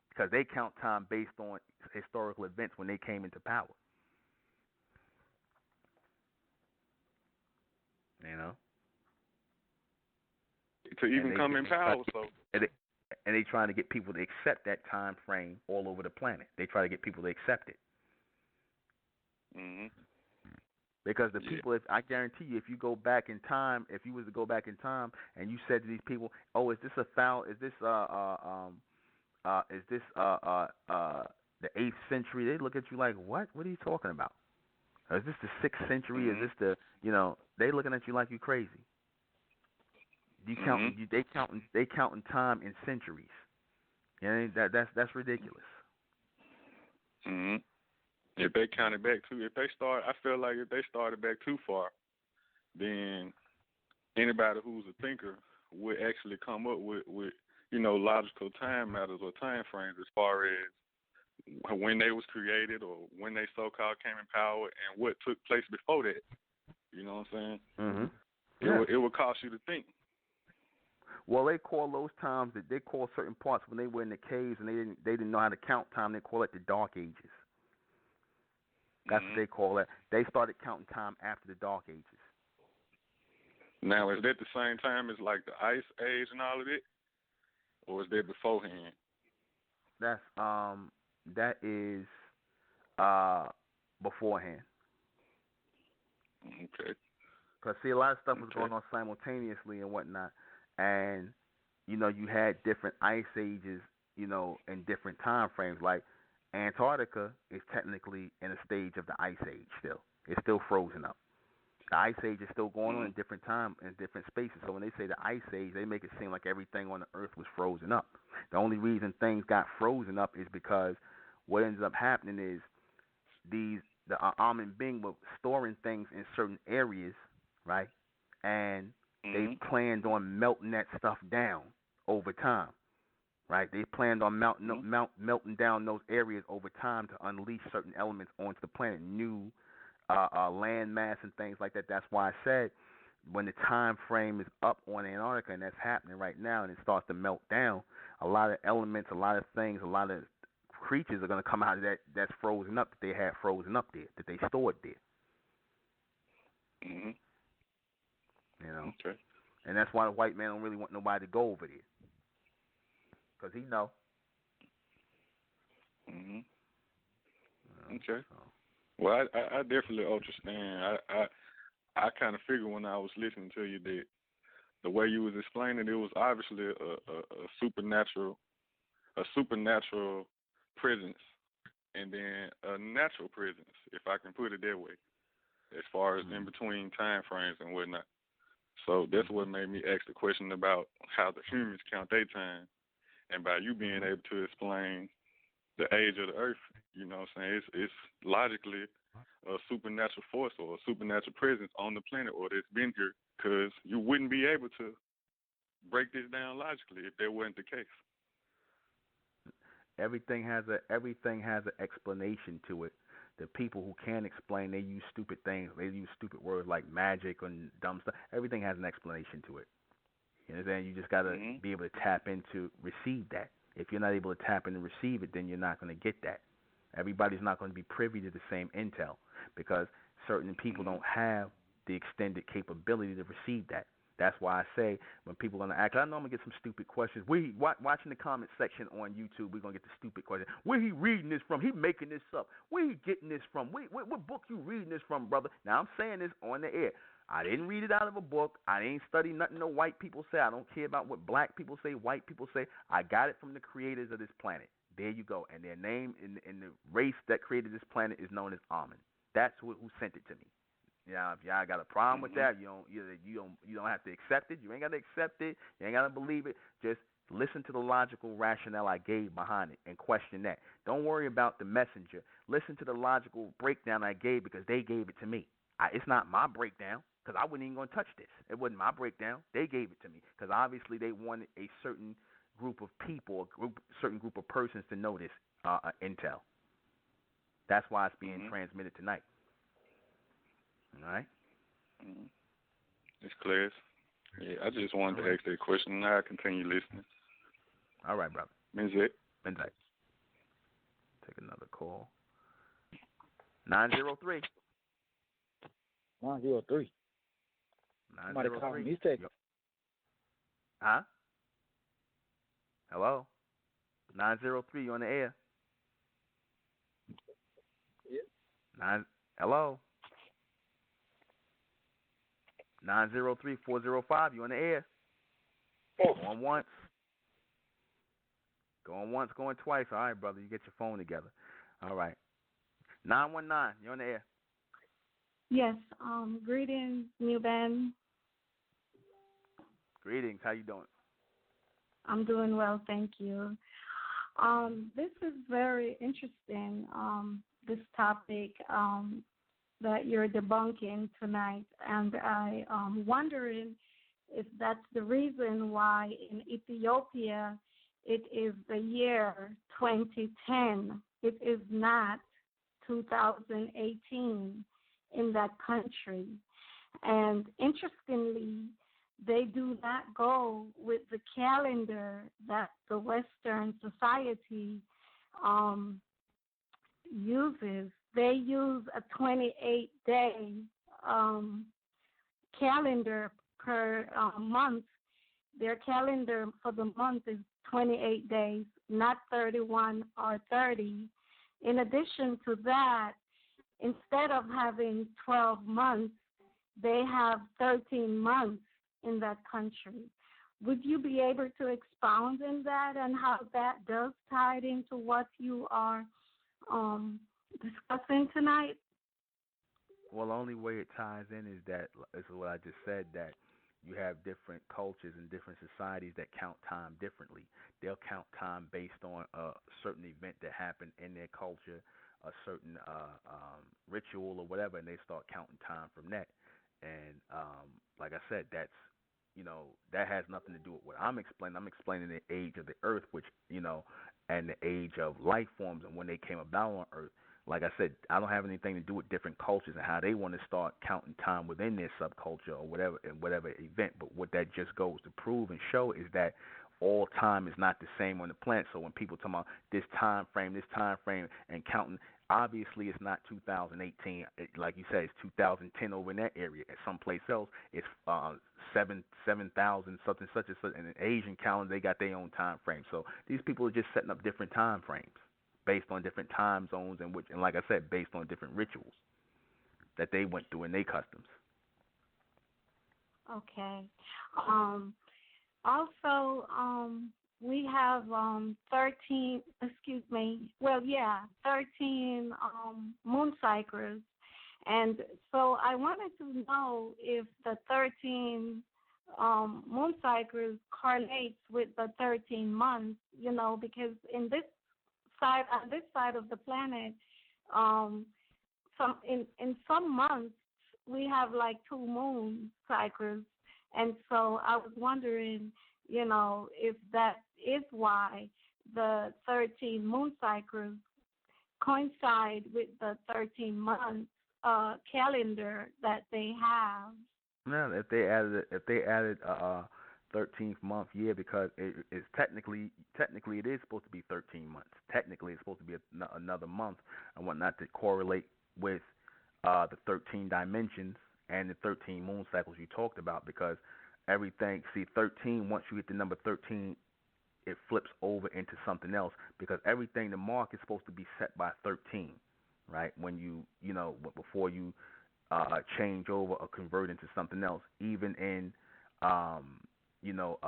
because they count time based on historical events when they came into power. You know, To and even come in power, so and they trying to get people to accept that time frame all over the planet. They try to get people to accept it. Mhm. Because the people, if I guarantee you, if you go back in time, if you was to go back in time and you said to these people, "Oh, is this a foul? Is this the 8th century?" They look at you like, "What? What are you talking about? Is this the 6th century? Is this the They looking at you like you crazy. You counting? They counting time in centuries. That's ridiculous. Mhm. If they counted back too, I feel like if they started back too far, then anybody who's a thinker would actually come up with logical time matters or time frames as far as when they was created or when they so-called came in power and what took place before that. You know what I'm saying? Mhm. It would cause you to think. Well, they call those times that they call certain parts when they were in the caves and they didn't know how to count time. They call it the Dark Ages. That's what they call it. They started counting time after the Dark Ages. Now, is that the same time as like the Ice Age and all of it, or is that beforehand? That is beforehand. Okay. Because see, a lot of stuff was going on simultaneously and whatnot, and you had different ice ages, in different time frames. Like Antarctica is technically in a stage of the ice age still. It's still frozen up. The ice age is still going on in different time and different spaces. So when they say the ice age, they make it seem like everything on the earth was frozen up. The only reason things got frozen up is because what ends up happening is the Amen Bing were storing things in certain areas, right? And they planned on melting that stuff down over time, right? They planned on melting down those areas over time to unleash certain elements onto the planet, new land mass and things like that. That's why I said when the time frame is up on Antarctica, and that's happening right now, and it starts to melt down, a lot of elements, a lot of things, a lot of creatures are going to come out of that's frozen up, that they had frozen up there, that they stored there. Okay. And that's why the white man don't really want nobody to go over there, because he know. Okay. Well, I definitely understand. I kind of figured when I was listening to you that the way you was explaining it was obviously a supernatural presence, and then a natural presence, if I can put it that way, as far as in between time frames and whatnot. So that's what made me ask the question about how the humans count their time, and by you being able to explain the age of the earth, you know what I'm saying, it's logically a supernatural force or a supernatural presence on the planet or that's been here, because you wouldn't be able to break this down logically if that wasn't the case. Everything has an explanation to it. The people who can't explain, they use stupid things. They use stupid words like magic and dumb stuff. Everything has an explanation to it. You know what I'm saying? You just got to be able to tap into, receive that. If you're not able to tap in and receive it, then you're not going to get that. Everybody's not going to be privy to the same intel because certain people don't have the extended capability to receive that. That's why I say when people are going to act, I know I'm going to get some stupid questions. Watching the comment section on YouTube, we're going to get the stupid question. Where he reading this from? He making this up. Where he getting this from? What book you reading this from, brother? Now, I'm saying this on the air. I didn't read it out of a book. I ain't studied nothing no white people say. I don't care about what black people say, white people say. I got it from the creators of this planet. There you go. And their name in the race that created this planet is known as Amun. That's who sent it to me. Now, if y'all got a problem with that, you don't have to accept it. You ain't got to accept it. You ain't got to believe it. Just listen to the logical rationale I gave behind it and question that. Don't worry about the messenger. Listen to the logical breakdown I gave because they gave it to me. It's not my breakdown because I wasn't even going to touch this. It wasn't my breakdown. They gave it to me because obviously they wanted a certain group of people, certain group of persons to know this intel. That's why it's being transmitted tonight. All right. It's clear. Yeah, I just wanted to ask that question. Now I continue listening. All right, brother. Menzek. Take another call. 903. 903. Somebody calling me. Huh? Hello? 903, you on the air? Yeah. Hello? 903-405, you on the air? Oh. Going once. Going once, going twice. All right, brother, you get your phone together. All right. 919, you're on the air. Yes. Greetings, New Ben. Greetings. How you doing? I'm doing well, thank you. This is very interesting, this topic that you're debunking tonight, and I'm wondering if that's the reason why in Ethiopia it is the year 2010. It is not 2018 in that country. And interestingly, they do not go with the calendar that the Western society uses. They use a 28-day calendar per month. Their calendar for the month is 28 days, not 31 or 30. In addition to that, instead of having 12 months, they have 13 months in that country. Would you be able to expound on that and how that does tie into what you are discussing tonight? Well, the only way it ties in is what I just said, that you have different cultures and different societies that count time differently. They'll count time based on a certain event that happened in their culture, a certain ritual or whatever, and they start counting time from that. And like I said, that has nothing to do with what I'm explaining. I'm explaining the age of the earth, and the age of life forms and when they came about on earth. Like I said, I don't have anything to do with different cultures and how they want to start counting time within their subculture or whatever event. But what that just goes to prove and show is that all time is not the same on the planet. So when people talk about this time frame, and counting, obviously it's not 2018. Like you said, it's 2010 over in that area. At someplace else, it's 7,000 something such and such. In an Asian calendar, they got their own time frame. So these people are just setting up different time frames based on different time zones and like I said, based on different rituals that they went through in their customs. Okay. Also, we have 13 moon cycles. And so I wanted to know if the 13 moon cycles correlates with the 13 months, because on this side of the planet, in some months we have like 2 moon cycles, and so I was wondering, if that is why the 13 moon cycles coincide with the 13 months calendar that they have. No, if they added 13th month year, because it's technically it is supposed to be 13 months. Technically, it's supposed to be another month and whatnot to correlate with the 13 dimensions and the 13 moon cycles you talked about. Because everything, 13, once you hit the number 13, it flips over into something else, because everything, the mark is supposed to be set by 13, right? When before you change over or convert into something else. Even in you know,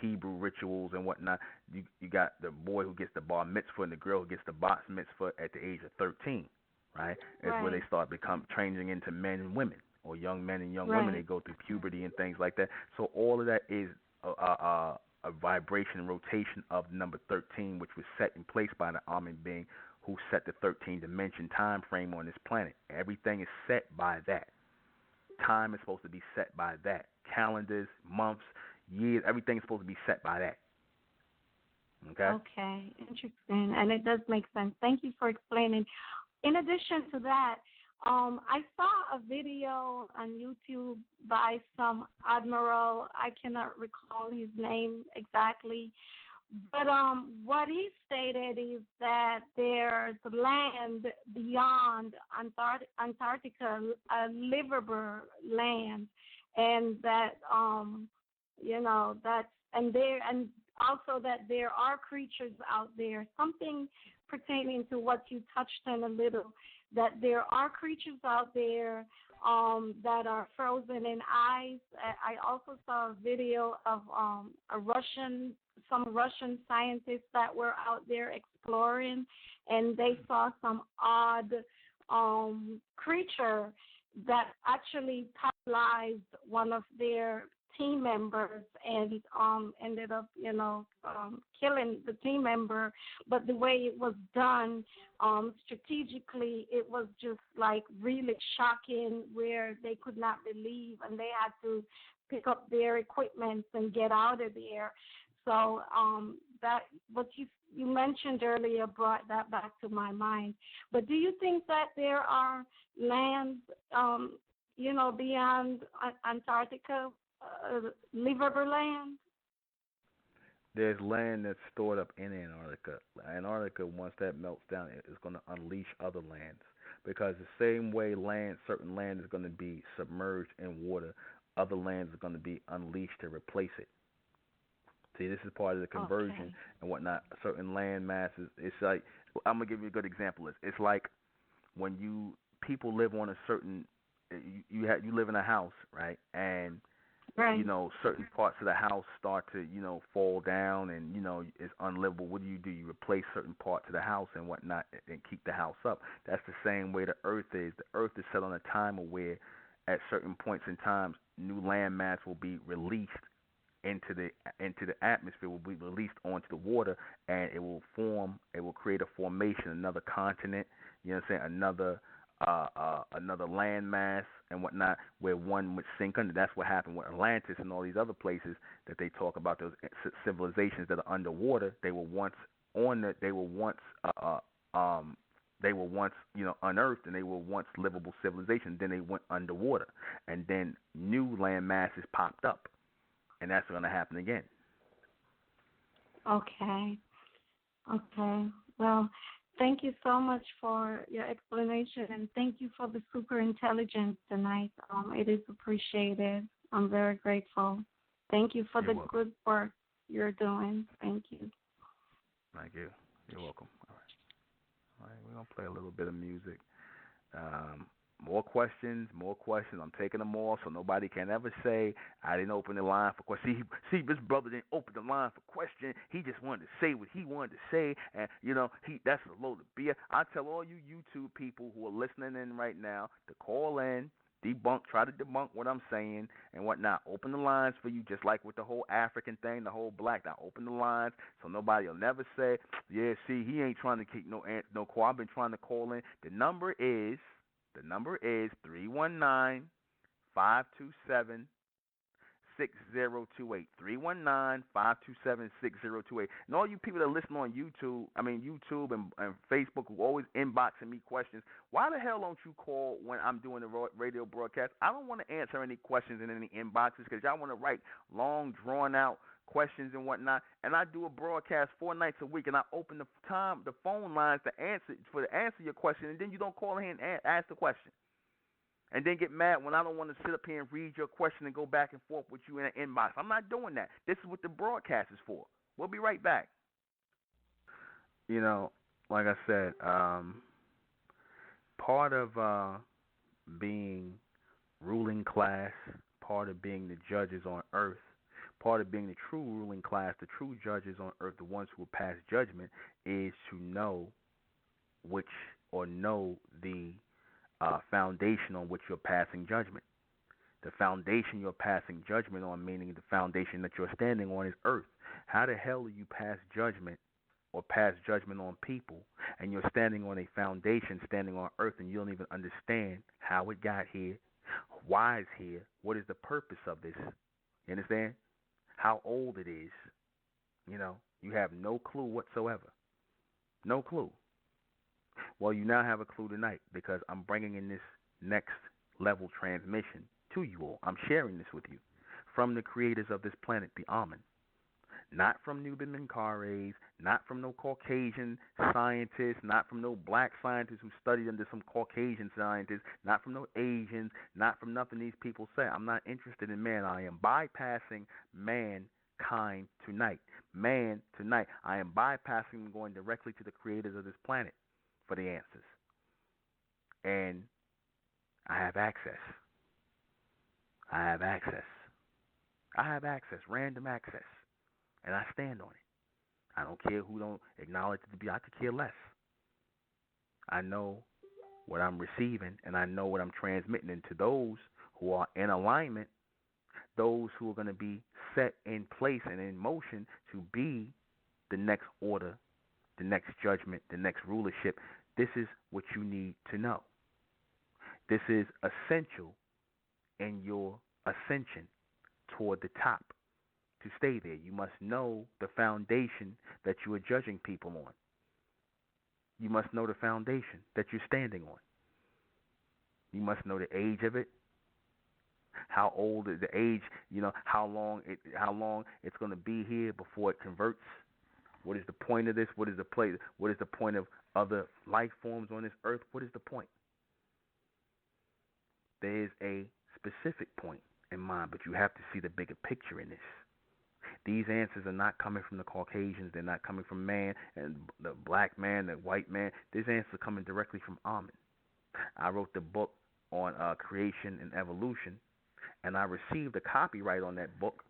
Hebrew rituals and whatnot. You got the boy who gets the bar mitzvah and the girl who gets the bat mitzvah at the age of 13, right? That's where they Right. start become changing into men and women, or young men and young women. They Right. go through puberty and things like that. So all of that is a vibration and rotation of number 13, which was set in place by the Amen being who set the 13 dimension time frame on this planet. Everything is set by that. Time is supposed to be set by that. Calendars, months, years, everything is supposed to be set by that. Okay? Okay. Interesting. And it does make sense. Thank you for explaining. In addition to that, I saw a video on YouTube by some admiral. I cannot recall his name exactly, but what he stated is that there's land beyond Antarctica, a livable land, and that that's and also that there are creatures out there. Something pertaining to what you touched on a little, that there are creatures out there that are frozen in ice. I also saw a video of some Russian scientists that were out there exploring, and they saw some odd creature that actually paralyzed one of their team members and ended up, killing the team member. But the way it was done, strategically, it was just like really shocking, where they could not believe, and they had to pick up their equipment and get out of there. So that what you mentioned earlier brought that back to my mind. But do you think that there are lands, beyond Antarctica, livable land? There's land that's stored up in Antarctica. Antarctica, once that melts down, is going to unleash other lands. Because the same way certain land is going to be submerged in water, other lands are going to be unleashed to replace it. See, this is part of the conversion and whatnot. Certain land masses. It's like, I'm gonna give you a good example. It's like when people live on a certain, you live in a house, right? And Right. certain parts of the house start to fall down and it's unlivable. What do? You replace certain parts of the house and whatnot and keep the house up. That's the same way the earth is. The earth is set on a timer where at certain points in time new land mass will be released into the atmosphere, will be released onto the water, and it will create a formation, another continent, another land mass and whatnot, where one would sink under. That's what happened with Atlantis and all these other places that they talk about, those civilizations that are underwater. They were once unearthed, and they were once livable civilizations. Then they went underwater, and then new land masses popped up. And that's going to happen again. Okay. Well, thank you so much for your explanation, and thank you for the super intelligence tonight. It is appreciated. I'm very grateful. Thank you for the good work you're doing. Thank you. Thank you. You're welcome. All right. We're going to play a little bit of music. More questions. I'm taking them all, so nobody can ever say I didn't open the line for questions. See, this brother didn't open the line for question. He just wanted to say what he wanted to say, and that's a load of beer. I tell all you YouTube people who are listening in right now to call in, try to debunk what I'm saying and whatnot. Open the lines for you, just like with the whole African thing, the whole black. Now open the lines so nobody will never say, yeah, see, he ain't trying to keep no call. I've been trying to call in. The number is 319-527-6028. 319-527-6028. And all you people that listen on YouTube and Facebook, who always inboxing me questions, why the hell don't you call when I'm doing the radio broadcast? I don't want to answer any questions in any inboxes because y'all want to write long, drawn-out questions and whatnot. And I do a broadcast 4 nights a week, and I open the phone lines to answer your question, and then you don't call in and ask the question. And then get mad when I don't want to sit up here and read your question and go back and forth with you in an inbox. I'm not doing that. This is what the broadcast is for. We'll be right back. Like I said, part of being ruling class, part of being the judges on earth, Part of being the true ruling class, the true judges on earth, the ones who will pass judgment, is to know which or know the foundation on which you're passing judgment. The foundation you're passing judgment on, meaning the foundation that you're standing on, is earth. How the hell do you pass judgment or pass judgment on people and you're standing on a foundation, standing on earth, and you don't even understand how it got here, why it's here, what is the purpose of this? You understand? How old it is. You have no clue whatsoever. No clue. Well, you now have a clue tonight because I'm bringing in this next level transmission to you all. I'm sharing this with you from the creators of this planet, the Amen. Not from Nuben Menkares, not from no Caucasian scientists, not from no black scientists who studied under some Caucasian scientists, not from no Asians, not from nothing these people say. I'm not interested in man. I am bypassing mankind tonight. Man tonight. I am bypassing and going directly to the creators of this planet for the answers. And I have access. I have access. I have access, random access. And I stand on it. I don't care who don't acknowledge it to be. I could care less. I know what I'm receiving, and I know what I'm transmitting into those who are in alignment, those who are going to be set in place and in motion to be the next order, the next judgment, the next rulership. This is what you need to know. This is essential in your ascension toward the top. To stay there, you must know the foundation that you are judging people on. You must know the foundation that you're standing on. You must know the age of it, how old is the age, how long it's going to be here before it converts. What is the point of this? What is the play? What is the point of other life forms on this earth? What is the point? There is a specific point in mind, but you have to see the bigger picture in this. These answers are not coming from the Caucasians. They're not coming from man and the black man, the white man. These answers are coming directly from Amen. I wrote the book on creation and evolution, and I received a copyright on that book,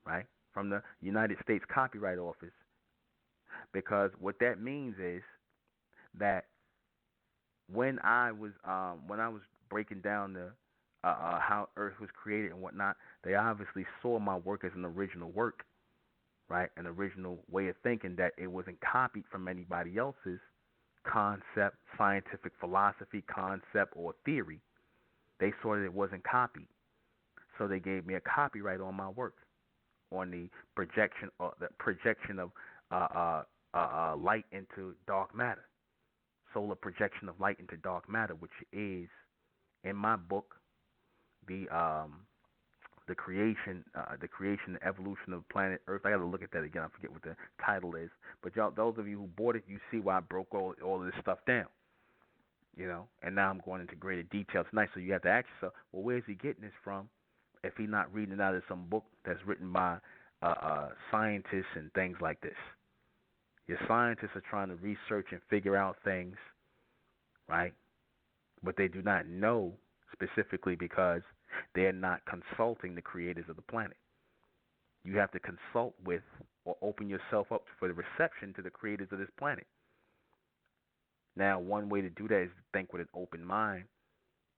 right, from the United States Copyright Office, because what that means is that when I was breaking down the how Earth was created and whatnot, they obviously saw my work as an original work, right? An original way of thinking, that it wasn't copied from anybody else's concept, scientific philosophy, concept, or theory. They saw that it wasn't copied, so they gave me a copyright on my work, on the projection of light into dark matter, solar projection of light into dark matter, which is in my book, the creation and evolution of planet Earth. I got to look at that again. I forget what the title is. But y'all, those of you who bought it, you see why I broke all of this stuff down. And now I'm going into greater detail tonight. So you have to ask yourself, well, where's he getting this from? If he's not reading it out of some book that's written by scientists and things like this. Your scientists are trying to research and figure out things, right? But they do not know specifically because they're not consulting the creators of the planet. You have to consult with or open yourself up for the reception to the creators of this planet. Now, one way to do that is to think with an open mind,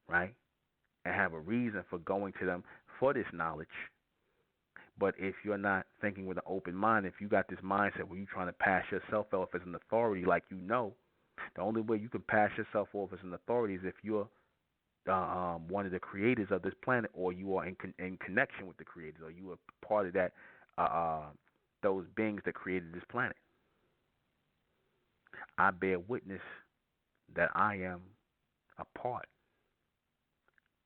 right? And have a reason for going to them for this knowledge. But if you're not thinking with an open mind, if you got this mindset where you're trying to pass yourself off as an authority, like the only way you can pass yourself off as an authority is if you're one of the creators of this planet, or you are in connection with the creators, or you are part of that those beings that created this planet. I bear witness that I am a part,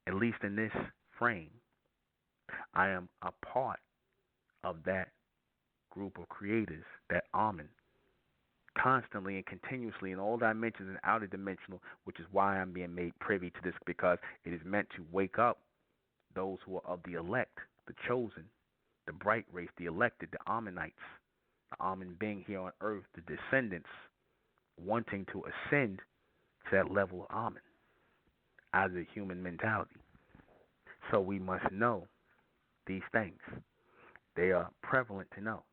at least in this frame, I am a part of that group of creators, that Amen, constantly and continuously in all dimensions and outer dimensional, which is why I'm being made privy to this, because it is meant to wake up those who are of the elect, the chosen, the bright race, the elected, the Amenites, the Amen being here on earth, the descendants wanting to ascend to that level of Amen as a human mentality. So we must know these things. They are prevalent to know.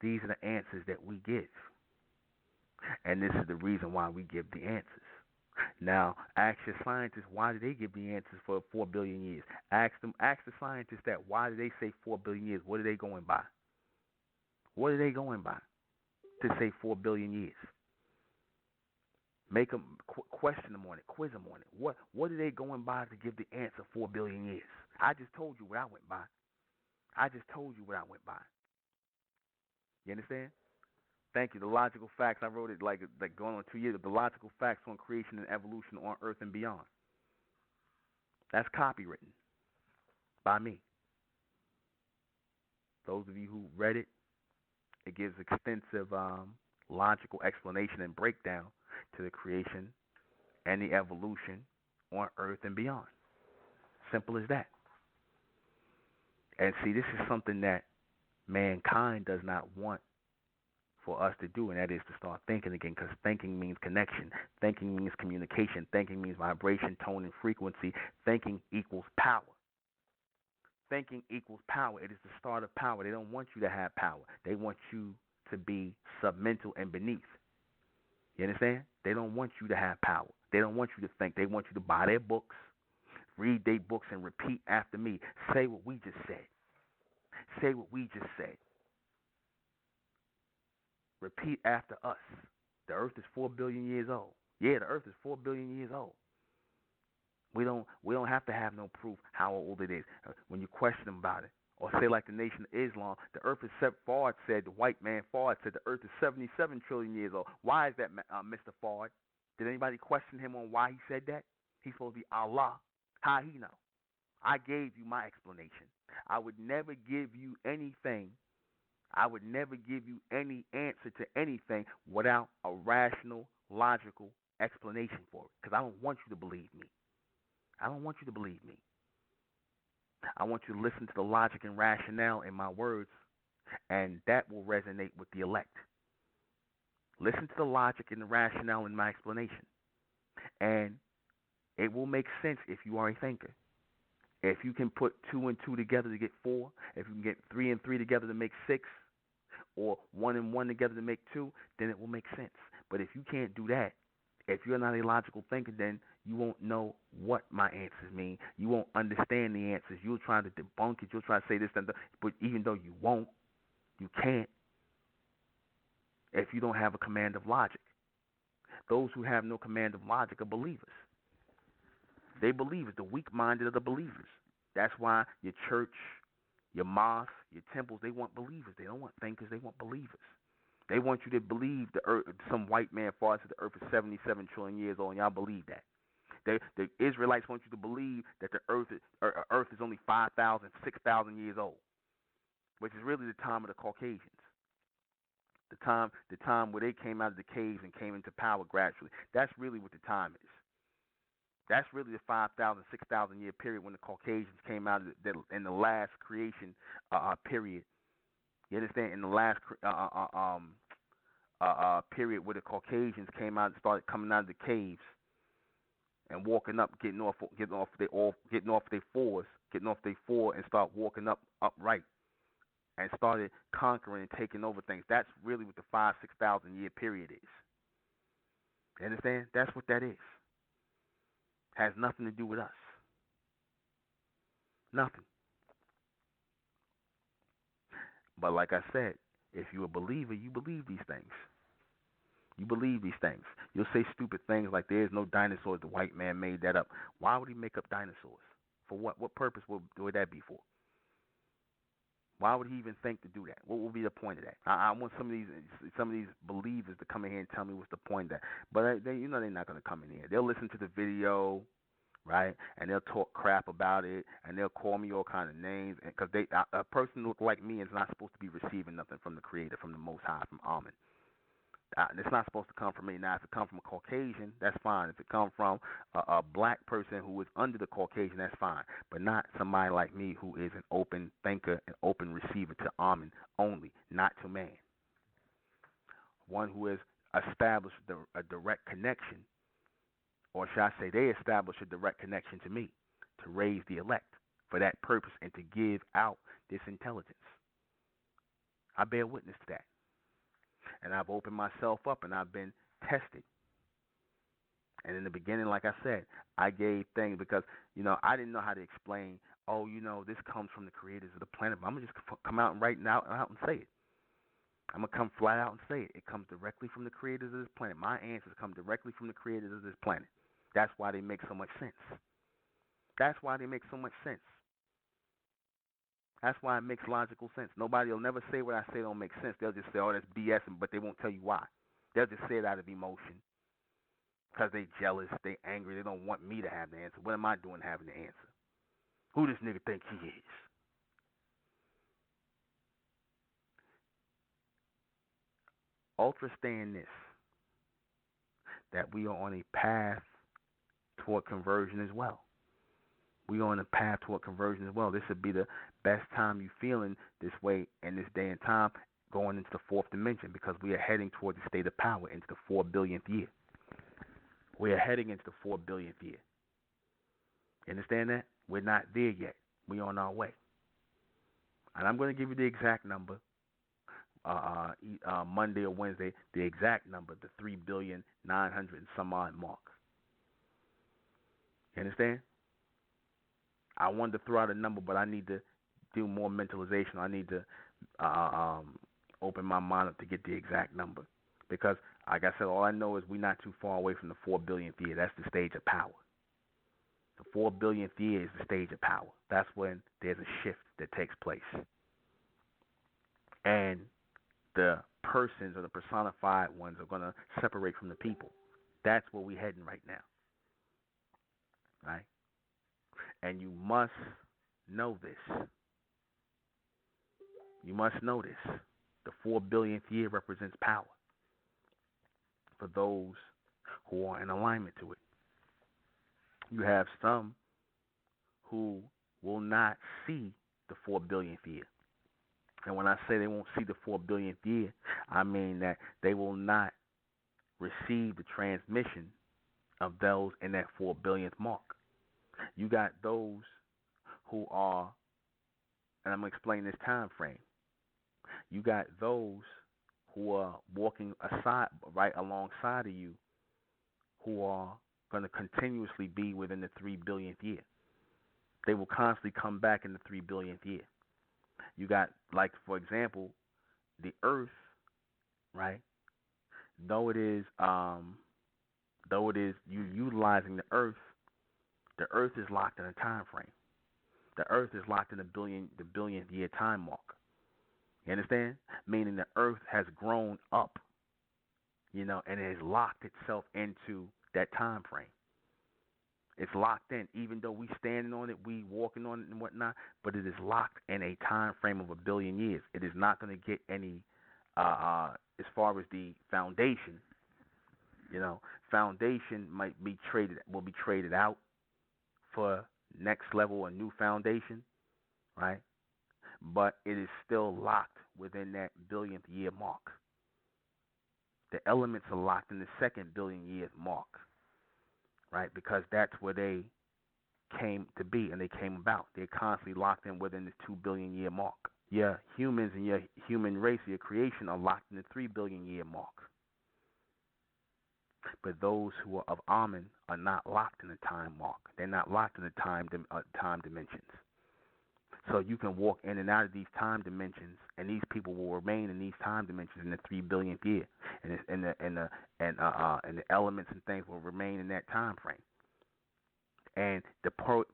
These are the answers that we give. And this is the reason why we give the answers. Now, ask your scientists why did they give the answers for 4 billion years? Ask the scientists that why did they say 4 billion years? What are they going by? What are they going by to say 4 billion years? Make them question them on it, quiz them on it. What are they going by to give the answer 4 billion years? I just told you what I went by. I just told you what I went by. You understand? Thank you. The logical facts, I wrote it like going on 2 years. The logical facts on creation and evolution on Earth and beyond. That's copywritten by me. Those of you who read it, it gives extensive logical explanation and breakdown to the creation and the evolution on Earth and beyond. Simple as that. And see, this is something that mankind does not want for us to do, and that is to start thinking again, because thinking means connection. Thinking means communication. Thinking means vibration, tone, and frequency. Thinking equals power. Thinking equals power. It is the start of power. They don't want you to have power. They want you to be submental and beneath. You understand? They don't want you to have power. They don't want you to think. They want you to buy their books, read their books, and repeat after me. Say what we just said. Say what we just said. Repeat after us. The Earth is 4 billion years old. Yeah, the Earth is 4 billion years old. We don't have to have no proof how old it is. When you question them about it, or say like the Nation of Islam, the Earth is Fard said, the white man Fard said the Earth is 77 trillion years old. Why is that, Mr. Fard? Did anybody question him on why he said that? He's supposed to be Allah. How he know? I gave you my explanation. I would never give you anything. I would never give you any answer to anything without a rational, logical explanation for it. Because I don't want you to believe me. I don't want you to believe me. I want you to listen to the logic and rationale in my words, and that will resonate with the elect. Listen to the logic and the rationale in my explanation, and it will make sense if you are a thinker. If you can put 2 and 2 together to get 4, if you can get 3 and 3 together to make 6, or 1 and 1 together to make 2, then it will make sense. But if you can't do that, if you're not a logical thinker, then you won't know what my answers mean. You won't understand the answers. You'll try to debunk it. You'll try to say this and that. But even though you won't, you can't if you don't have a command of logic. Those who have no command of logic are believers. They believers, the weak-minded are the believers. That's why your church, your mosque, your temples, they want believers. They don't want thinkers. They want believers. They want you to believe the earth. Some white man thought that the earth is 77 trillion years old, and y'all believe that. The Israelites want you to believe that the earth is only 5,000, 6,000 years old, which is really the time of the Caucasians. The time where they came out of the caves and came into power gradually. That's really what the time is. That's really the 5,000, 6,000 year period when the Caucasians came out of in the last creation period. You understand? In the last period where the Caucasians came out and started coming out of the caves and walking up, getting off their fours, and start walking up upright and started conquering and taking over things. That's really what the 5,000-6,000 year period is. You understand? That's what that is. Has nothing to do with us. Nothing. But like I said, if you're a believer, you believe these things. You believe these things. You'll say stupid things like there's no dinosaurs. The white man made that up. Why would he make up dinosaurs? For what? What purpose would that be for? Why would he even think to do that? What would be the point of that? I want some of these believers to come in here and tell me what's the point of that. But they're not going to come in here. They'll listen to the video, right? And they'll talk crap about it, and they'll call me all kind of names. Because a person look like me is not supposed to be receiving nothing from the Creator, from the Most High, from Amen. It's not supposed to come from me. Now, if it comes from a Caucasian, that's fine. If it comes from a black person who is under the Caucasian, that's fine. But not somebody like me who is an open thinker, an open receiver to Amen only, not to man. One who has established a direct connection, or should I say they established a direct connection to me, to raise the elect. for that purpose and to give out this intelligence. I bear witness to that. And I've opened myself up and I've been tested. And in the beginning, like I said, I gave things because, I didn't know how to explain, this comes from the creators of the planet. But I'm going to just come out and right now out and say it. I'm going to come flat out and say it. It comes directly from the creators of this planet. My answers come directly from the creators of this planet. That's why they make so much sense. That's why they make so much sense. That's why it makes logical sense. Nobody will never say what I say don't make sense. They'll just say, that's BS, but they won't tell you why. They'll just say it out of emotion because they jealous, they angry, they don't want me to have the answer. What am I doing having the answer? Who this nigga think he is? Understand this, that we are on a path toward conversion as well. We are on a path toward conversion as well. This would be the best time you feeling this way in this day and time, going into the fourth dimension, because we are heading toward the state of power into the 4 billionth year. We are heading into the 4 billionth year. You understand that? We're not there yet. We're on our way. And I'm going to give you the exact number Monday or Wednesday, the exact number, the 3,900,000,000 and some odd mark. You understand? I wanted to throw out a number, but I need to do more mentalization. I need to open my mind up to get the exact number. Because, like I said, all I know is we're not too far away from the 4 billionth year. That's the stage of power. The 4 billionth year is the stage of power. That's when there's a shift that takes place. And the persons or the personified ones are going to separate from the people. That's where we're heading right now. Right? And you must know this. You must know this. The 4 billionth year represents power for those who are in alignment to it. You have some who will not see the 4 billionth year. And when I say they won't see the 4 billionth year, I mean that they will not receive the transmission of those in that 4 billionth mark. You got those who are, and I'm going to explain this time frame. You got those who are walking right alongside of you, who are going to continuously be within the 3 billionth year. They will constantly come back in the 3 billionth year. You got, like, for example, the Earth, right? Though it is you utilizing the Earth is locked in a time frame. The Earth is locked in the billionth year time mark. You understand? Meaning the Earth has grown up, and it has locked itself into that time frame. It's locked in, even though we standing on it, we walking on it and whatnot, but it is locked in a time frame of 1 billion years. It is not going to get any, as far as the foundation, foundation will be traded out for next level, a new foundation, right? But it is still locked within that billionth year mark. The elements are locked in the 2nd billion year mark, right? Because that's where they came to be and they came about. They're constantly locked in within this 2 billion year mark. Your humans and your human race, your creation, are locked in the 3 billion year mark. But those who are of Amen are not locked in the time mark. They're not locked in the time dimensions. So you can walk in and out of these time dimensions, and these people will remain in these time dimensions in the 3 billionth year, and the elements and things will remain in that time frame. And the point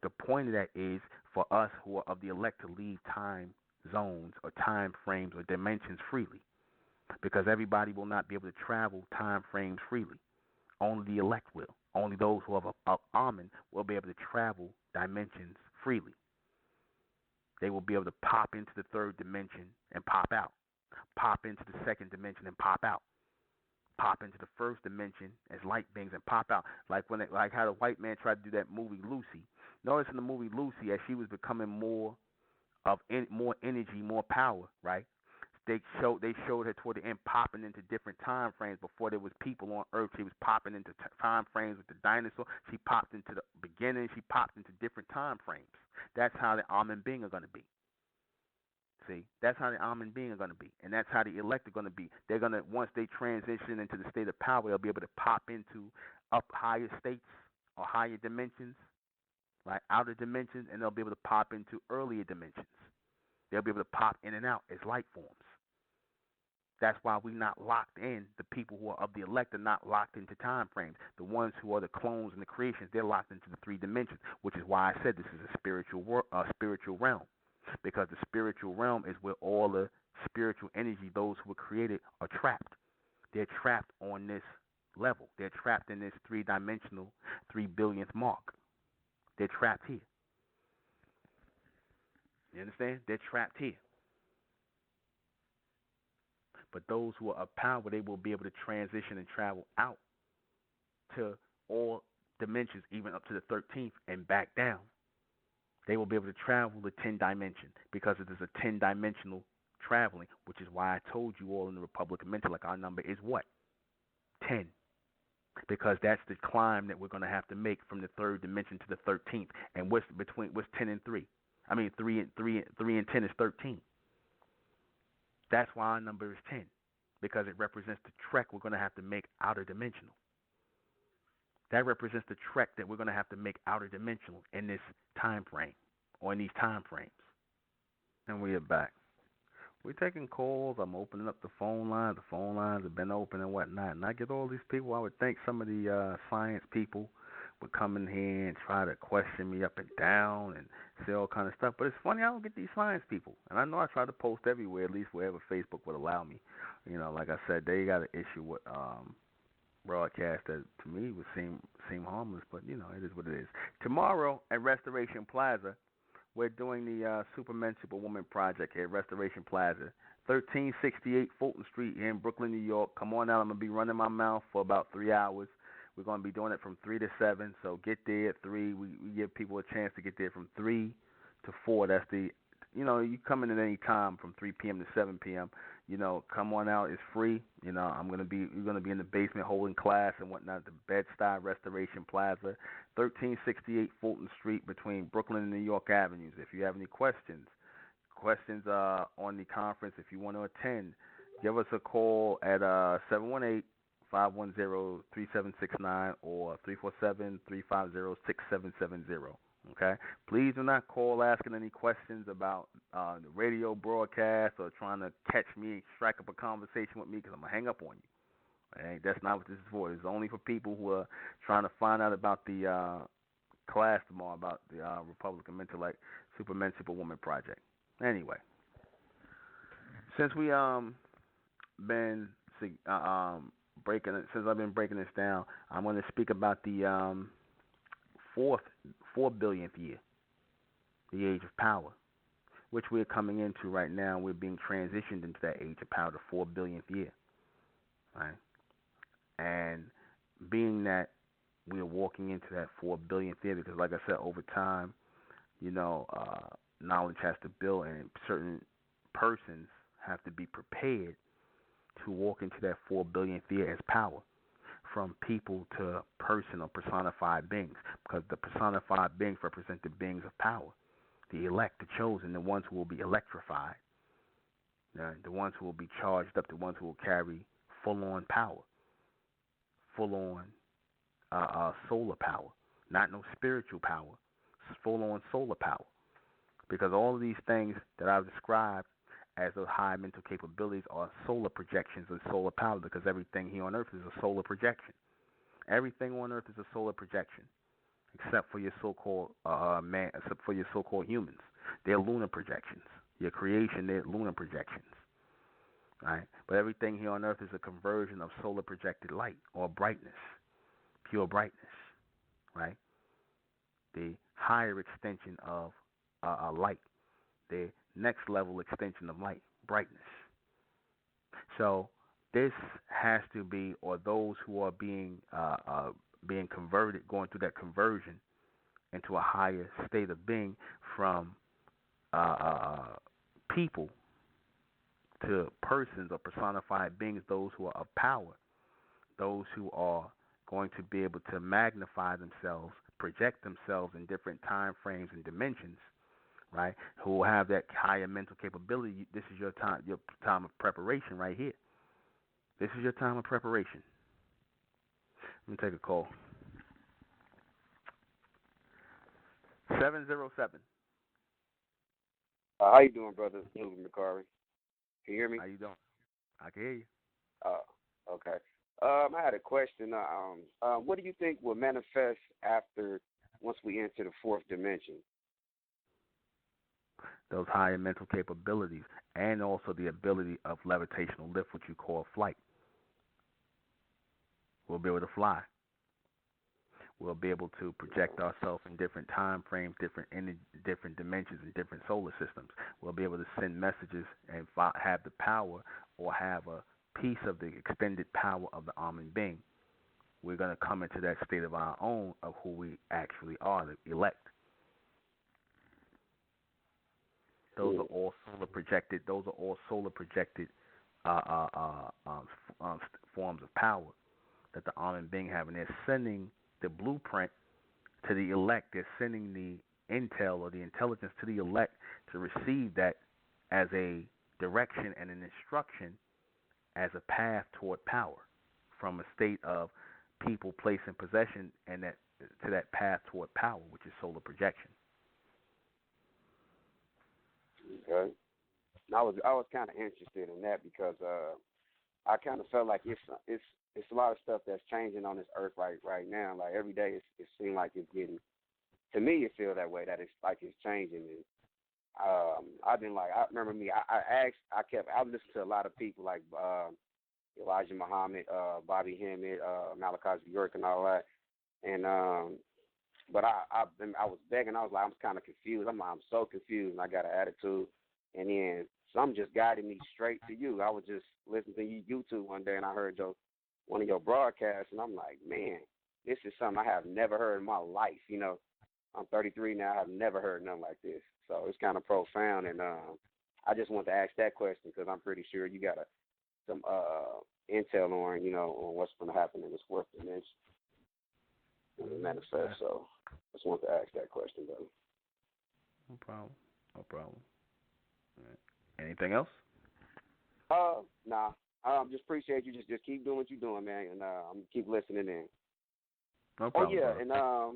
of that is for us who are of the elect to leave time zones or time frames or dimensions freely, because everybody will not be able to travel time frames freely. Only the elect will. Only those who are of Amen will be able to travel dimensions freely. They will be able to pop into the 3rd dimension and pop out. Pop into the 2nd dimension and pop out. Pop into the 1st dimension as light beings and pop out. Like how the white man tried to do that movie Lucy. Notice in the movie Lucy, as she was becoming more energy, more power, right? They showed her toward the end popping into different time frames. Before there was people on Earth, she was popping into time frames with the dinosaur. She popped into the beginning. She popped into different time frames. That's how the almond being are going to be. See, that's how the almond being are going to be, and that's how the elect are going to be. They're going to, once they transition into the state of power, they'll be able to pop into up higher states or higher dimensions, right, outer dimensions, and they'll be able to pop into earlier dimensions. They'll be able to pop in and out as light forms. That's why we're not locked in. The people who are of the elect are not locked into time frames. The ones who are the clones and the creations, they're locked into the three dimensions, which is why I said this is a spiritual realm, because the spiritual realm is where all the spiritual energy, those who were created, are trapped. They're trapped on this level. They're trapped in this three-dimensional, 3 billionth mark. They're trapped here. You understand? They're trapped here. But those who are of power, they will be able to transition and travel out to all dimensions, even up to the 13th and back down. They will be able to travel the 10 dimension, because it is a 10-dimensional traveling, which is why I told you all in the Republic of Mentellect, our number is what? 10. Because that's the climb that we're going to have to make from the third dimension to the 13th. And what's 10 and 3? I mean, 3 and 10 is 13. That's why our number is 10, because it represents the trek we're going to have to make outer dimensional. That represents the trek that we're going to have to make outer dimensional in this time frame, or in these time frames. And we are back. We're taking calls. I'm opening up the phone lines. The phone lines have been open and whatnot. And I get all these people. I would think some of the science people would come in here and try to question me up and down and say all kind of stuff. But it's funny, I don't get these science people. And I know I try to post everywhere, at least wherever Facebook would allow me. You know, like I said, they got an issue with broadcast that to me would seem harmless, but you know, it is what it is. Tomorrow at Restoration Plaza, we're doing the Superman Superwoman project here at Restoration Plaza, 1368 Fulton Street here in Brooklyn, New York. Come on out. I'm going to be running my mouth for about 3 hours. We're going to be doing it from 3 to 7, so get there at 3. We give people a chance to get there from 3 to 4. That's the, you know, you come in at any time from 3 p.m. to 7 p.m. You know, come on out. It's free. You know, we're going to be in the basement holding class and whatnot. The Bed-Stuy Restoration Plaza, 1368 Fulton Street between Brooklyn and New York Avenues. If you have any questions on the conference, if you want to attend, give us a call at 718 510-3769 or 347-350-6770. Okay? Please do not call asking any questions about the radio broadcast or trying to catch me, strike up a conversation with me, because I'm going to hang up on you. Okay? That's not what this is for. It's only for people who are trying to find out about the class tomorrow, about the Republic of Mentellect Superman Superwoman project. Anyway, since we been since I've been breaking this down, I'm going to speak about the 4 billionth year, the age of power, which we're coming into right now. We're being transitioned into that age of power, the 4 billionth year, right? And being that we are walking into that 4 billionth year, because like I said, over time, you know, knowledge has to build, and certain persons have to be prepared to walk into that 4 billionth year as power, from people to person or personified beings, because the personified beings represent the beings of power, the elect, the chosen, the ones who will be electrified, the ones who will be charged up, the ones who will carry full-on power, full-on solar power, not no spiritual power, full-on solar power, because all of these things that I've described as those high mental capabilities are solar projections and solar power, because everything here on Earth is a solar projection. Everything on Earth is a solar projection, except for your so-called except for your so-called humans. They're lunar projections. Your creation, they're lunar projections, right? But everything here on Earth is a conversion of solar projected light or brightness, pure brightness, right? The higher extension of light, the next level extension of light, brightness. So this has to be, or those who are being converted, going through that conversion into a higher state of being from people to persons or personified beings, those who are of power, those who are going to be able to magnify themselves, project themselves in different time frames and dimensions, right? Who will have that higher mental capability. This is your time of preparation right here. This is your time of preparation. Let me take a call. 707. How you doing, brother Newton McCarry? Can you hear me? How you doing? I can hear you. Okay. I had a question. What do you think will manifest after once we enter the fourth dimension? Those higher mental capabilities and also the ability of levitational lift, which you call flight. We'll be able to fly. We'll be able to project ourselves in different time frames, different dimensions, and different solar systems. We'll be able to send messages and have the power or have a piece of the extended power of the Amen being. We're going to come into that state of our own of who we actually are, the elect. Those are all solar projected. Those are all solar projected forms of power that the Amen being have, and they're sending the blueprint to the elect. They're sending the intel or the intelligence to the elect to receive that as a direction and an instruction as a path toward power, from a state of people, place, and possession, and that to that path toward power, which is solar projection. Okay. I was kind of interested in that because I kind of felt like it's a lot of stuff that's changing on this earth right now. Like every day, it seems like it's getting. To me, it feels that way. That it's like it's changing. And I've been like, I remember me. I listened to a lot of people like Elijah Muhammad, Bobby Hemmett, Malachi York, and all that. And but I was begging. I was like, I'm kind of confused. I'm so confused. And I got an attitude. And then some just guided me straight to you. I was just listening to YouTube one day, and I heard one of your broadcasts, and I'm like, man, this is something I have never heard in my life. You know, I'm 33 now. I've never heard nothing like this. So it's kind of profound, and I just want to ask that question because I'm pretty sure you got some intel on, on what's going to happen in this fourth dimension and the manifest. So I just want to ask that question, brother. No problem. No problem. All right. Anything else? Nah. Just appreciate you. Just keep doing what you're doing, man, and I'm keep listening in. No problem. Oh yeah, brother.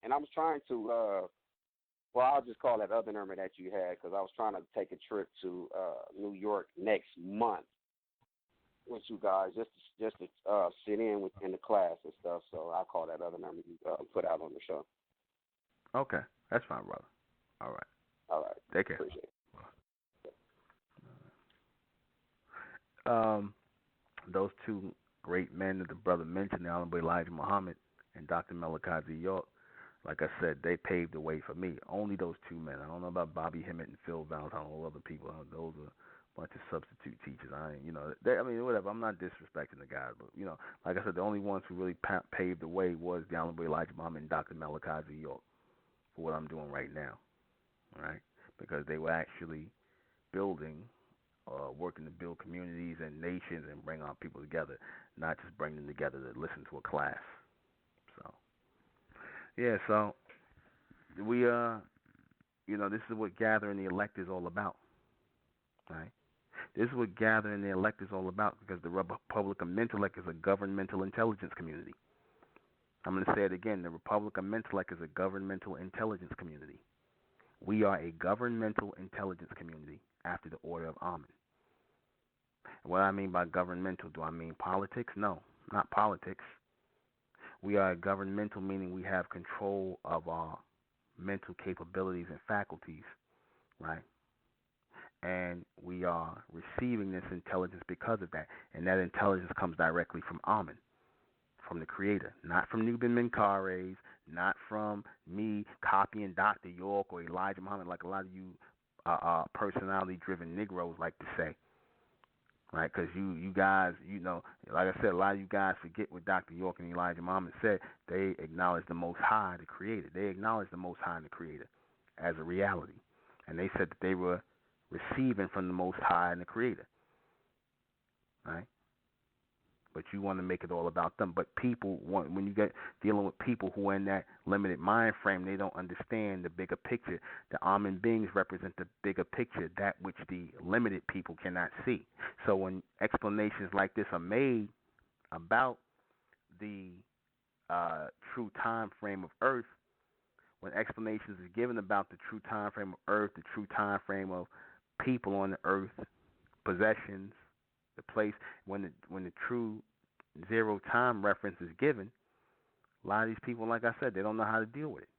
and I was trying to. Well, I'll just call that other number that you had because I was trying to take a trip to New York next month with you guys, just to sit in the class and stuff. So I'll call that other number you put out on the show. Okay, that's fine, brother. All right. All right. Take care. Appreciate it. Those two great men that the brother mentioned, the Honorable Elijah Muhammad and Dr. Malachi York, like I said, they paved the way for me. Only those two men. I don't know about Bobby Hemmett and Phil Valentine or other people. Those are a bunch of substitute teachers. Whatever. I'm not disrespecting the guys, but like I said, the only ones who really paved the way was the Honorable Elijah Muhammad and Dr. Malachi York for what I'm doing right now. All right, because they were actually building. Working to build communities and nations and bring our people together, not just bring them together to listen to a class. So, yeah, so we, this is what gathering the elect is all about, right? This is what gathering the elect is all about because the Republic of MENTELLECT is a governmental intelligence community. I'm going to say it again. The Republic of MENTELLECT is a governmental intelligence community. We are a governmental intelligence community after the order of Amen. What I mean by governmental, do I mean politics? No, not politics. We are governmental, meaning we have control of our mental capabilities and faculties, right? And we are receiving this intelligence because of that. And that intelligence comes directly from Amen, from the Creator, not from Nuben Menkares, not from me copying Dr. York or Elijah Muhammad like a lot of you personality-driven Negroes like to say. Right, because you guys, like I said, a lot of you guys forget what Dr. York and Elijah Muhammad said. They acknowledge the Most High, the Creator. They acknowledge the Most High and the Creator as a reality. And they said that they were receiving from the Most High and the Creator, right? But you want to make it all about them. But people want, when you get dealing with people who are in that limited mind frame, they don't understand the bigger picture. The Amen beings represent the bigger picture, that which the limited people cannot see. So when explanations like this are made about the true time frame of Earth, when explanations are given about the true time frame of Earth, the true time frame of people on the Earth, possessions, the place, when the true zero time reference is given, a lot of these people, like I said, they don't know how to deal with it.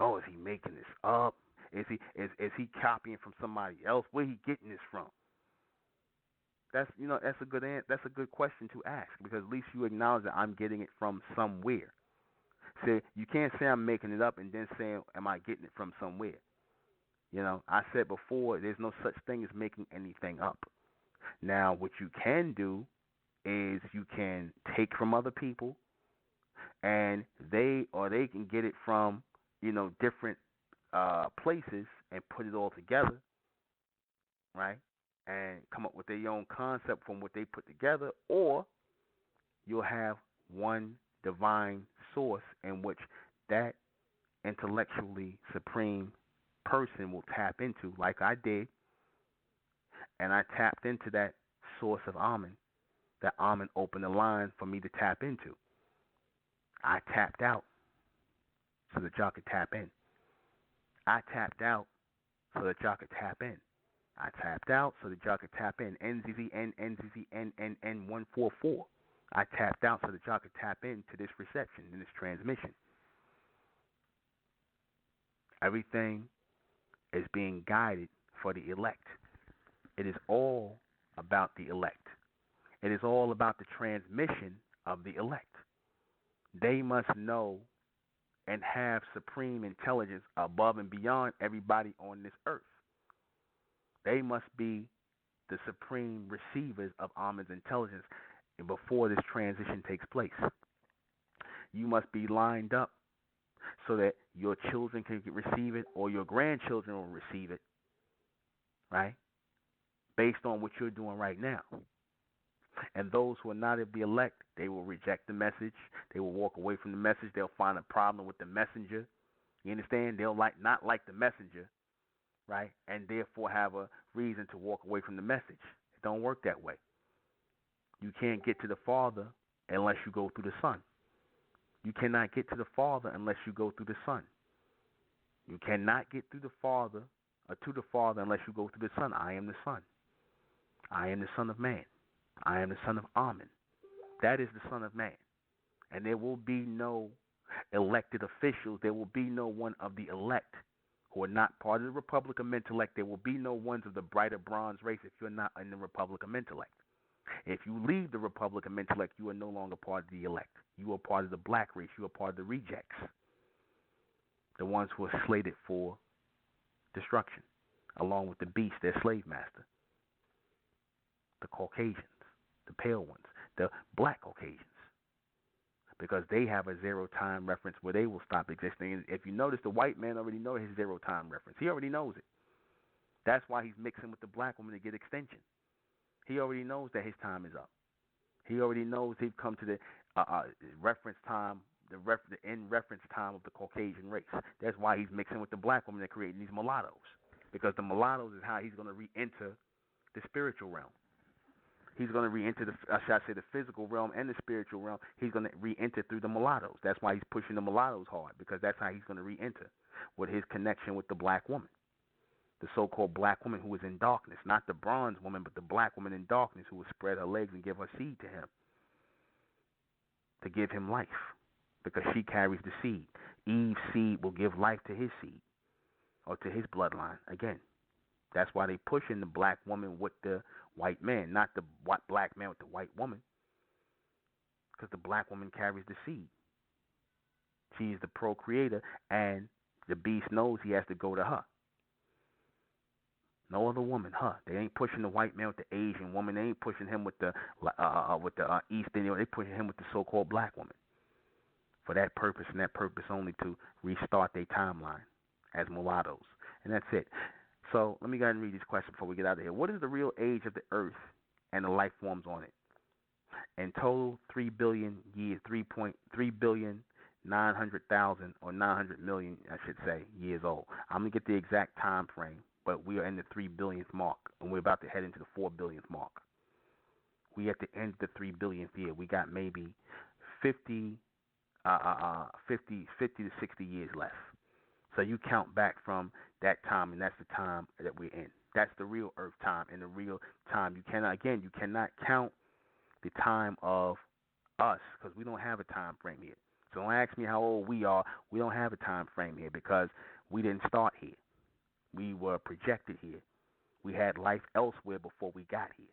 Oh, is he making this up? Is he copying from somebody else? Where he getting this from? That's a good question to ask, because at least you acknowledge that I'm getting it from somewhere. So you can't say I'm making it up and then say, am I getting it from somewhere? I said before, there's no such thing as making anything up. Now, what you can do is you can take from other people, and they can get it from different places and put it all together, right? And come up with their own concept from what they put together, or you'll have one divine source in which that intellectually supreme person will tap into, like I did, and I tapped into that source of Amen. That Amen opened the line for me to tap into. I tapped out so that y'all could tap in. I tapped out so that y'all could tap in. I tapped out so that y'all could tap in. NZZNNZZNNN144. I tapped out so that y'all could tap into this reception and this transmission. Everything is being guided for the elect. It is all about the elect. It is all about the transmission of the elect. They must know and have supreme intelligence above and beyond everybody on this earth. They must be the supreme receivers of Amen's intelligence before this transition takes place. You must be lined up so that your children can receive it, or your grandchildren will receive it, right? Based on what you're doing right now. And those who are not of the elect, they will reject the message. They will walk away from the message. They'll find a problem with the messenger. You understand? They'll not like the messenger, right? And therefore have a reason to walk away from the message. It don't work that way. You can't get to the Father unless you go through the Son. You cannot get to the Father unless you go through the Son. You cannot get through the Father or to the Father unless you go through the Son. I am the Son. I am the Son of Man. I am the Son of Amen. That is the Son of Man. And there will be no elected officials. There will be no one of the elect who are not part of the Republic of Mentellect. There will be no ones of the brighter bronze race if you're not in the Republic of Mentellect. If you leave the Republic of Mentellect, you are no longer part of the elect. You are part of the black race. You are part of the rejects. The ones who are slated for destruction, along with the beast, their slave master. The Caucasians, the pale ones, the black Caucasians. Because they have a zero time reference where they will stop existing. And if you notice, the white man already knows his zero time reference. He already knows it. That's why he's mixing with the black woman to get extension. He already knows that his time is up. He already knows he's come to the reference time, the end reference time of the Caucasian race. That's why he's mixing with the black woman and creating these mulattoes. Because the mulattoes is how he's going to re-enter the spiritual realm. He's going to re-enter the physical realm and the spiritual realm. He's going to re-enter through the mulattoes. That's why he's pushing the mulattoes hard, because that's how he's going to re-enter, with his connection with the black woman, the so-called black woman who is in darkness, not the bronze woman, but the black woman in darkness who will spread her legs and give her seed to him, to give him life, because she carries the seed. Eve's seed will give life to his seed, or to his bloodline. Again, that's why they pushing the black woman with the white man, not the black man with the white woman, because the black woman carries the seed. She is the procreator, and the beast knows he has to go to her. No other woman, her. They ain't pushing the white man with the Asian woman. They ain't pushing him with the Eastern. They pushing him with the so-called black woman, for that purpose and that purpose only, to restart their timeline as mulattoes, and that's it. So let me go ahead and read these questions before we get out of here. What is the real age of the Earth and the life forms on it? In total, 3 billion years, 3.900,000 or 900 million, I should say, years old. I'm going to get the exact time frame, but we are in the 3 billionth mark, and we're about to head into the 4 billionth mark. We at the end of the 3 billionth year. We got maybe 50 to 60 years left. So you count back from that time, and that's the time that we're in. That's the real Earth time, and the real time. You cannot count the time of us, because we don't have a time frame here. So don't ask me how old we are. We don't have a time frame here because we didn't start here. We were projected here. We had life elsewhere before we got here.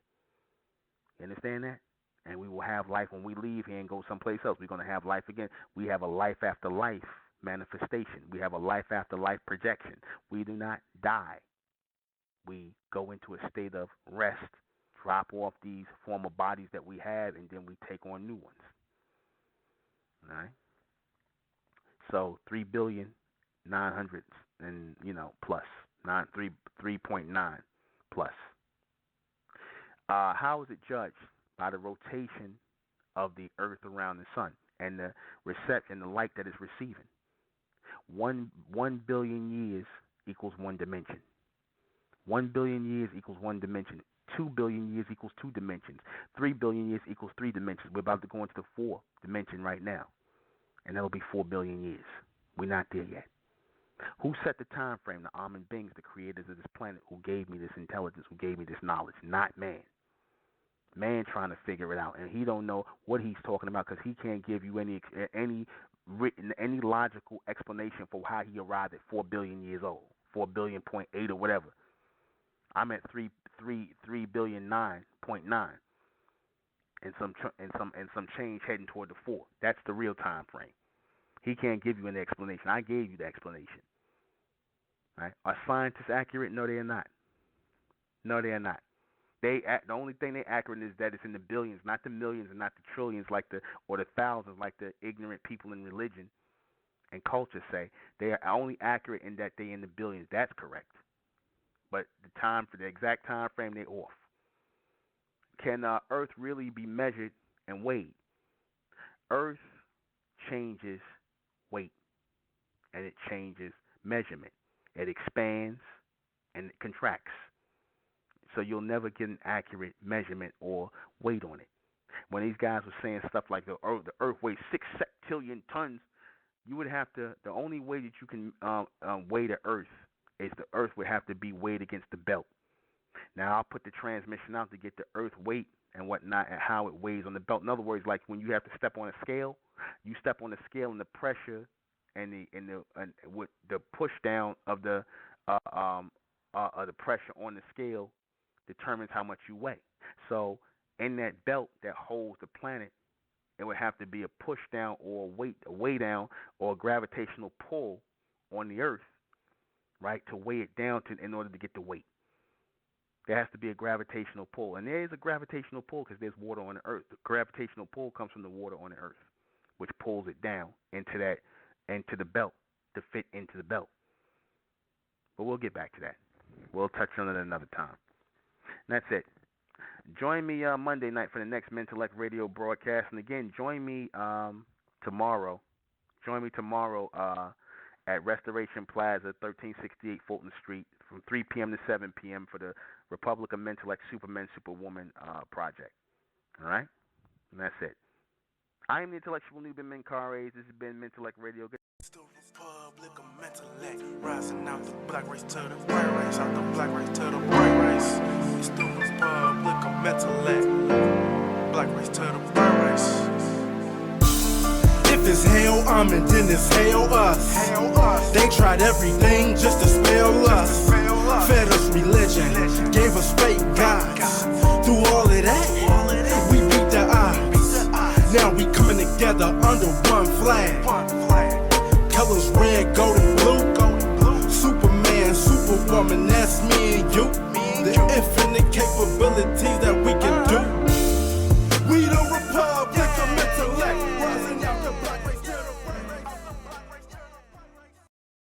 You understand that? And we will have life when we leave here and go someplace else. We're going to have life again. We have a life after life manifestation. We have a life after life projection. We do not die. We go into a state of rest, drop off these former bodies that we have, and then we take on new ones. All right? So 3 billion, 900, and, plus, 3.9 plus. How is it judged? By the rotation of the Earth around the sun and the reception, the light that it's receiving. 1 billion years equals one dimension. 1 billion years equals one dimension. 2 billion years equals two dimensions. 3 billion years equals three dimensions. We're about to go into the fourth dimension right now, and that'll be 4 billion years. We're not there yet. Who set the time frame? The Amen beings, the creators of this planet, who gave me this intelligence, who gave me this knowledge, not man. Man trying to figure it out, and he don't know what he's talking about because he can't give you any written, any logical explanation for how he arrived at 4 billion years old, 4 billion.8 or whatever. I'm at 3 billion 9.9, and some change heading toward the 4. That's the real time frame. He can't give you an explanation. I gave you the explanation. Right? Are scientists accurate? No, they are not. No, they are not. The only thing they're accurate is that it's in the billions, not the millions and not the trillions or the thousands like the ignorant people in religion and culture say. They are only accurate in that they're in the billions. That's correct. But the exact time frame, they're off. Can Earth really be measured and weighed? Earth changes weight, and it changes measurement. It expands and it contracts. So you'll never get an accurate measurement or weight on it. When these guys were saying stuff like the Earth weighs 6 septillion tons, you would have to. The only way that you can weigh the Earth is the Earth would have to be weighed against the belt. Now I'll put the transmission out to get the Earth weight and whatnot and how it weighs on the belt. In other words, like when you have to step on a scale, you step on the scale and the pressure and with the push down of the pressure on the scale determines how much you weigh. So in that belt that holds the planet, it would have to be a push down or a weigh down or a gravitational pull on the Earth, right, to weigh it down in order to get the weight. There has to be a gravitational pull, and there is a gravitational pull because there's water on the Earth. The gravitational pull comes from the water on the Earth, which pulls it down into the belt to fit into the belt. But we'll get back to that. We'll touch on it another time. And that's it. Join me Monday night for the next MENTELLECT radio broadcast. And again, join me tomorrow. Join me tomorrow at Restoration Plaza, 1368 Fulton Street, from 3 p.m. to 7 p.m. for the Republic of MENTELLECT Supermen, Superwoman project. All right? And that's it. I am the intellectual Nuben Menkares. This has been MENTELLECT Radio. It's the Republic of MENTELLECT, rising out the black race to the white race, out the black race to the white race. It's the Republic of MENTELLECT, black race to the white race. If it's hell, and then it's hell us. They tried everything just to spell us. Fed us religion, gave us fake gods. Through all of that, we beat the odds. Now we coming together under one flag. Colors red, gold, and